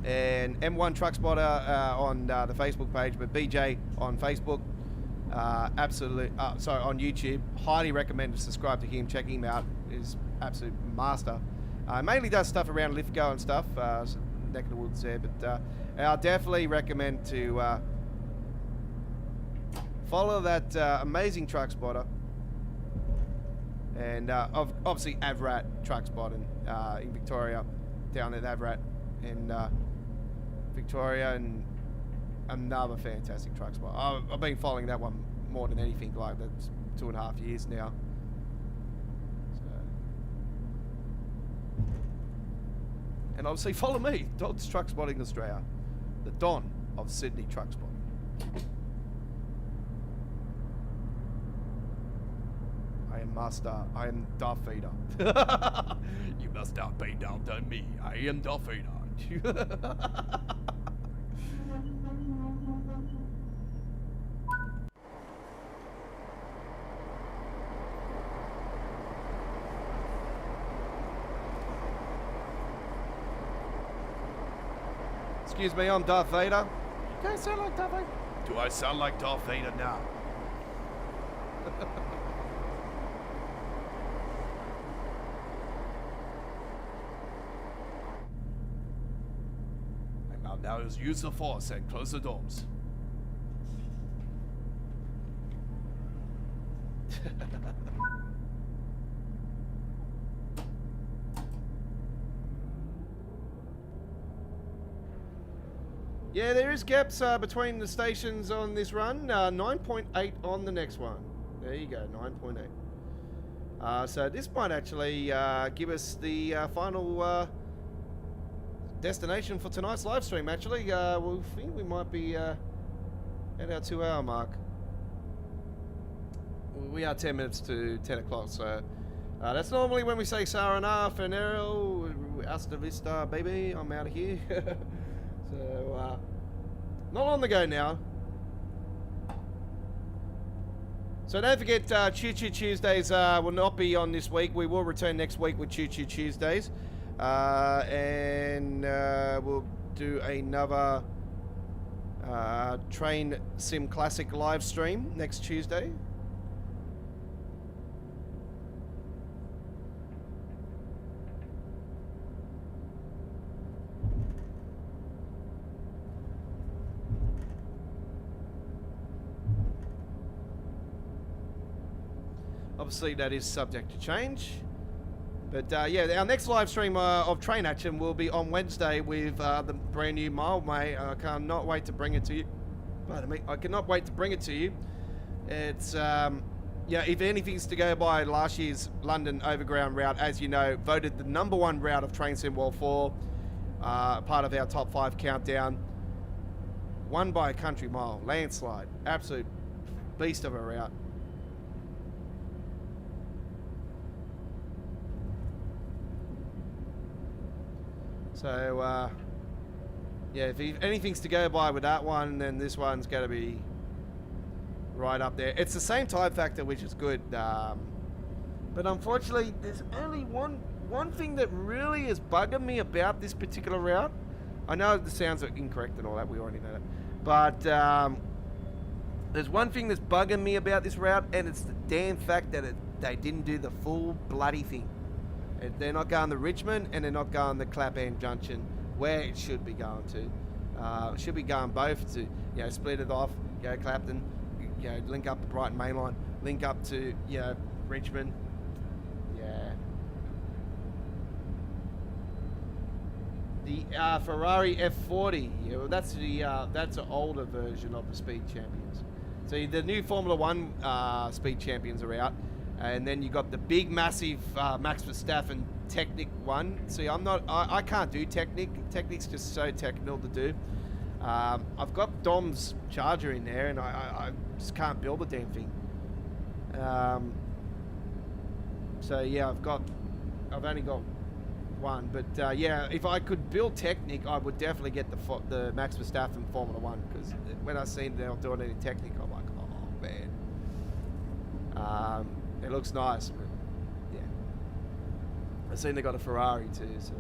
[SPEAKER 1] and M1 Truck Spotter on the Facebook page, but BJ on Facebook, sorry, on YouTube. Highly recommend to subscribe to him. Check him out. He's absolute master. Mainly does stuff around Lithgow and stuff, neck of the woods there, but I'll definitely recommend to follow that amazing truck spotter. And obviously Avrat Truck Spotting in Victoria, down at Avrat in Victoria, and another fantastic truck spot. I've been following that one more than anything. Like that's 2.5 years now. So. And obviously follow me, Don's Truck Spotting Australia, the Don of Sydney Truck Spotting. I am Darth Vader. You must not be down to me. I am Darth Vader. Excuse me, I'm Darth Vader. Do I sound like Darth Vader? Do I sound like Darth Vader now? Now use the force and close the doors. Yeah, there is gaps between the stations on this run. 9.8 on the next one. There you go, 9.8. So this might actually give us the final destination for tonight's live stream. Actually, we think we might be at our 2-hour mark. We are 10 minutes to 10 o'clock, so that's normally when we say sayonara for Errol. Hasta vista, baby. I'm out of here. So, not on the go now. So don't forget, Choo Choo Tuesdays will not be on this week. We will return next week with Choo Choo Tuesdays. And we'll do another Train Sim Classic live stream next Tuesday. Obviously, that is subject to change. But yeah, our next live stream of Train Action will be on Wednesday with the brand new Mildmay. I cannot wait to bring it to you. Pardon me. I cannot wait to bring it to you. It's, yeah, if anything's to go by, last year's London Overground route, as you know, voted the #1 route of Train Sim World 4, part of our top 5 countdown. Won by a country mile, landslide. Absolute beast of a route. So, yeah, if anything's to go by with that one, then this one's going to be right up there. It's the same time factor, which is good. But unfortunately, there's only one thing that really is bugging me about this particular route. I know the sounds are incorrect and all that. We already know that. But there's one thing that's bugging me about this route, and it's the damn fact that they didn't do the full bloody thing. They're not going to Richmond, and they're not going to Clapham Junction, where it should be going to. It should be going both to, you know, split it off, go Clapton, you know, link up the Brighton Main Line, link up to, you know, Richmond. Yeah. The Ferrari F40, yeah, well, that's an older version of the Speed Champions. So the new Formula One Speed Champions are out. And then you got the big, massive Max Verstappen Technic one. See, I can't do Technic. Technic's just so technical to do. I've got Dom's charger in there, and I just can't build the damn thing. So yeah, I've only got one. But yeah, if I could build Technic, I would definitely get the Max Verstappen Formula One, because when I seen they were doing it in Technic, I'm like, oh man. It looks nice, but yeah. I've seen they got a Ferrari too, so.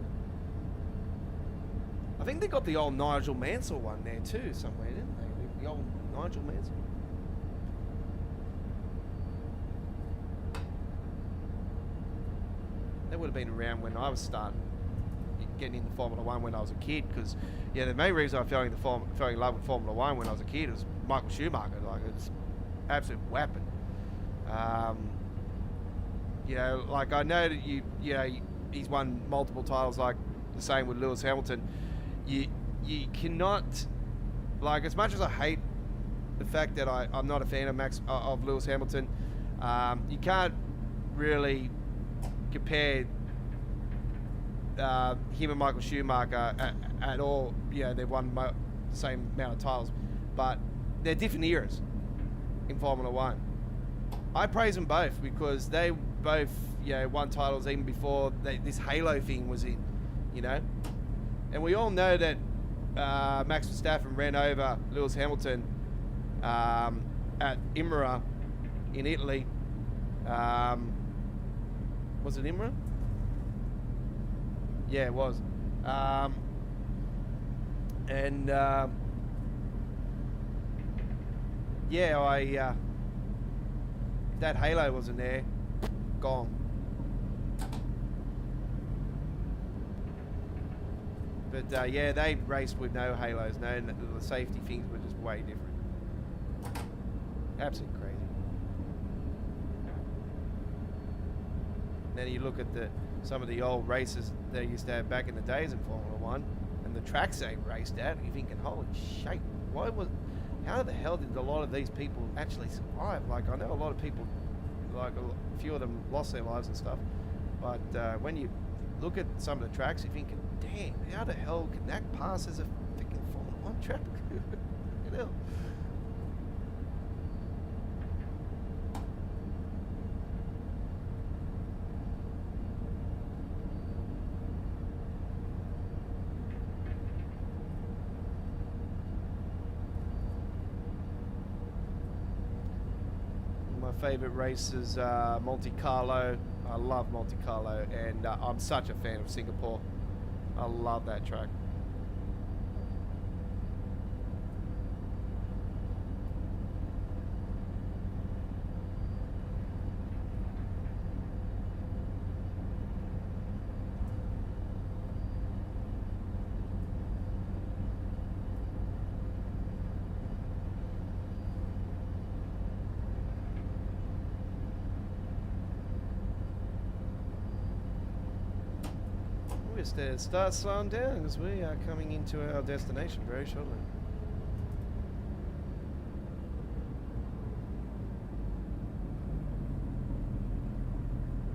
[SPEAKER 1] I think they got the old Nigel Mansell one there too, somewhere, didn't they? The old Nigel Mansell. That would have been around when I was starting getting into Formula One when I was a kid, because yeah, the main reason I fell in love with Formula One when I was a kid was Michael Schumacher. Like, it's absolute weapon. You know, like, I know that you know, he's won multiple titles, like the same with Lewis Hamilton. You cannot, like, as much as I hate the fact that I'm not a fan of Lewis Hamilton. You can't really compare him and Michael Schumacher at all. Yeah, they've won the same amount of titles, but they're different eras in Formula One. I praise them both because they both, won titles even before this Halo thing was in, And we all know that Max Verstappen ran over Lewis Hamilton at Imola in Italy. Was it Imola? Yeah, it was. That Halo wasn't there, gone. But they raced with no halos. The safety things were just way different. Absolutely crazy. Then you look at some of the old races they used to have back in the days in Formula One, and the tracks they raced at. You're thinking, holy shit! How the hell did a lot of these people actually survive? Like, I know a lot of people, like a few of them lost their lives and stuff. But when you look at some of the tracks, you're thinking, damn, how the hell can that pass as a freaking Formula One track? Hell. Favorite races, Monte Carlo. I love Monte Carlo, and I'm such a fan of Singapore. I love that track. Start slowing down because we are coming into our destination very shortly.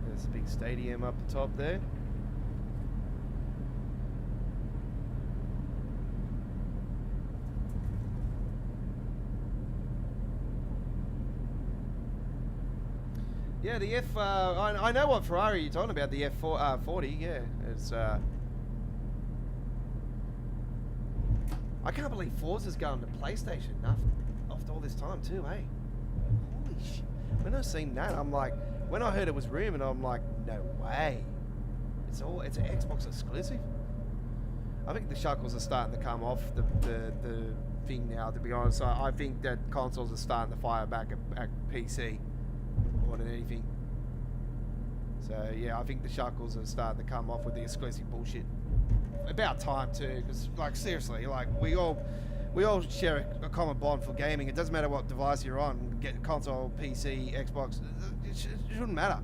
[SPEAKER 1] There's a big stadium up the top there. Yeah, the F. I know what Ferrari you're talking about. The F40. Yeah, it's. I can't believe Forza's going to PlayStation after all this time too, eh? Holy shit! When I seen that, I'm like, when I heard it was rumored, I'm like, no way. It's an Xbox exclusive. I think the shackles are starting to come off the thing now. To be honest, I think that consoles are starting to fire back at PC more than anything. So yeah, I think the shackles are starting to come off with the exclusive bullshit. About time too, because like seriously, like we all share a common bond for gaming. It doesn't matter what device you're on, get console, PC, Xbox. It shouldn't matter,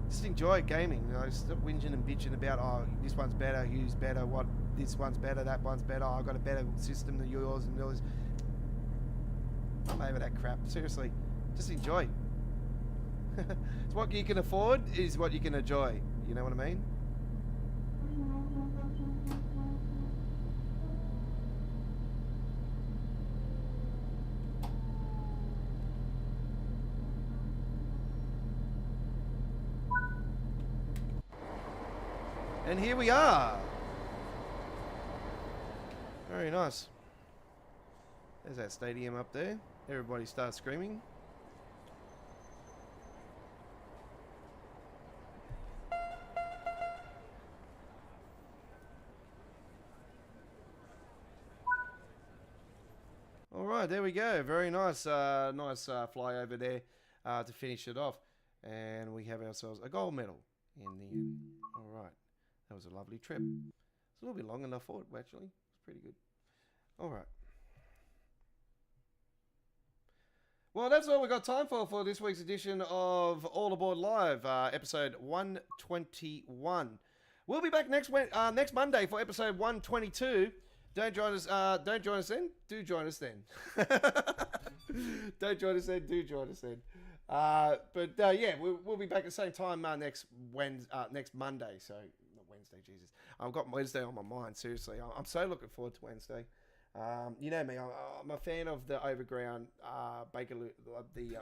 [SPEAKER 1] Just enjoy gaming. Stop whinging and bitching about this one's better, who's better, what this one's better, that one's better. I got a better system than yours and yours. I'm over that crap. Seriously, just enjoy. It's what you can afford is what you can enjoy. You know what I mean? And here we are. Very nice. There's that stadium up there. Everybody starts screaming. Alright, there we go. Very nice, nice flyover there to finish it off. And we have ourselves a gold medal in the end. Alright, that was a lovely trip. It's a little bit long enough for it, actually. It's pretty good. Alright. Well, that's all we've got time for this week's edition of All Aboard Live, episode 121. We'll be back next Monday for episode 122. Don't join us. Don't join us then. Do join us then. Don't join us then. Do join us then. Yeah, we'll be back at the same time next Monday. So not Wednesday, Jesus. I've got Wednesday on my mind. Seriously, I'm so looking forward to Wednesday. You know me. I'm a fan of the overground Bakerloo,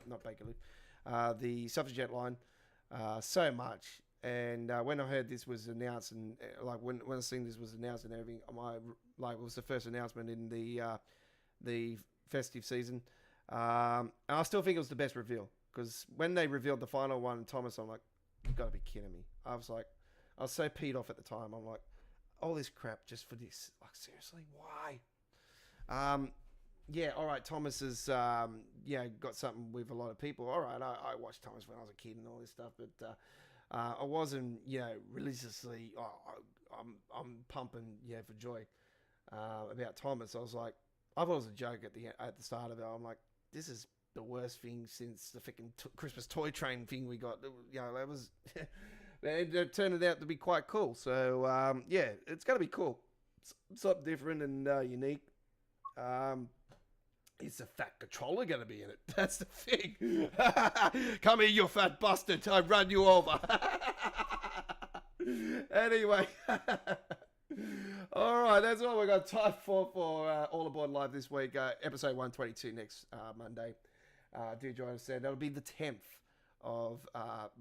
[SPEAKER 1] not Bakerloo, the Suffragette line so much. And when I heard this was announced, and when I seen this was announced and everything, it was the first announcement in the festive season. And I still think it was the best reveal, because when they revealed the final one, Thomas, I'm like, you've got to be kidding me. I was so peed off at the time. I'm like, all this crap just for this? Like, seriously, why? Yeah, all right, Thomas has got something with a lot of people. All right, I watched Thomas when I was a kid and all this stuff, but I wasn't, religiously. I'm pumping, for joy about Thomas. I was like, I thought it was a joke at the start of it. I'm like, this is the worst thing since the freaking Christmas toy train thing we got. That was. It turned out to be quite cool. So it's gonna be cool. Something different and unique. Is the fat controller going to be in it? That's the thing. Come here, you fat bastard. I run you over. Anyway. All right, that's all we got time for All Aboard Live this week. Episode 122 next Monday. Do join us then. That'll be the 10th of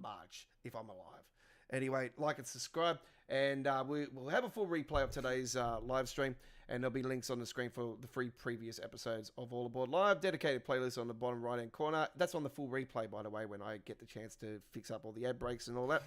[SPEAKER 1] March, if I'm alive. Anyway, like and subscribe. And we'll have a full replay of today's live stream. And there'll be links on the screen for the 3 previous episodes of All Aboard Live. Dedicated playlist on the bottom right-hand corner. That's on the full replay, by the way, when I get the chance to fix up all the ad breaks and all that.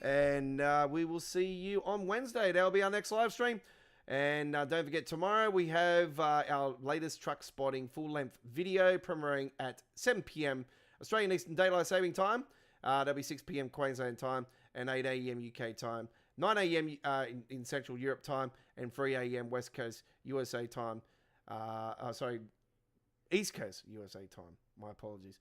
[SPEAKER 1] And we will see you on Wednesday. That'll be our next live stream. And don't forget, tomorrow we have our latest truck spotting full-length video premiering at 7 p.m. Australian Eastern Daylight Saving Time. That'll be 6 p.m. Queensland time and 8 a.m. UK time. 9 a.m. In Central Europe time and 3 a.m. West Coast USA time. East Coast USA time. My apologies.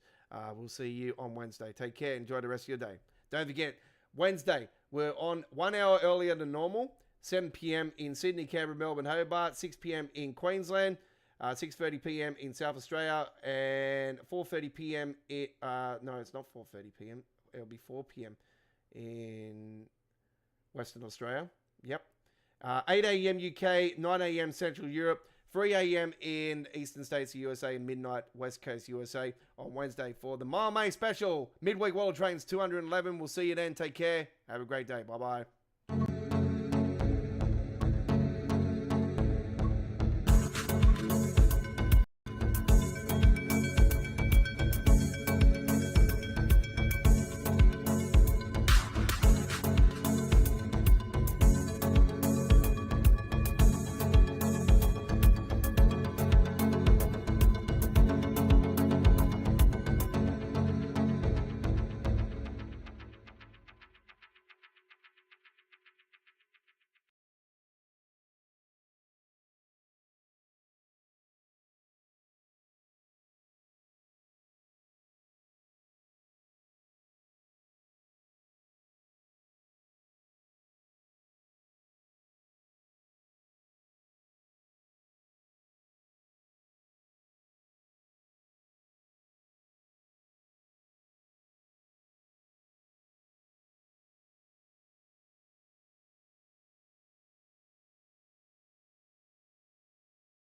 [SPEAKER 1] We'll see you on Wednesday. Take care. Enjoy the rest of your day. Don't forget, Wednesday, we're on 1 hour earlier than normal. 7 p.m. in Sydney, Canberra, Melbourne, Hobart. 6 p.m. in Queensland. 6:30 p.m. in South Australia. And 4:30 p.m. No, it's not 4:30 p.m. It'll be 4 p.m. in Western Australia. Yep. 8 a.m. UK, 9 a.m. Central Europe, 3 a.m. in Eastern States of USA, and midnight West Coast USA on Wednesday for the Mile May special. Midweek World Trains 211. We'll see you then. Take care. Have a great day. Bye-bye.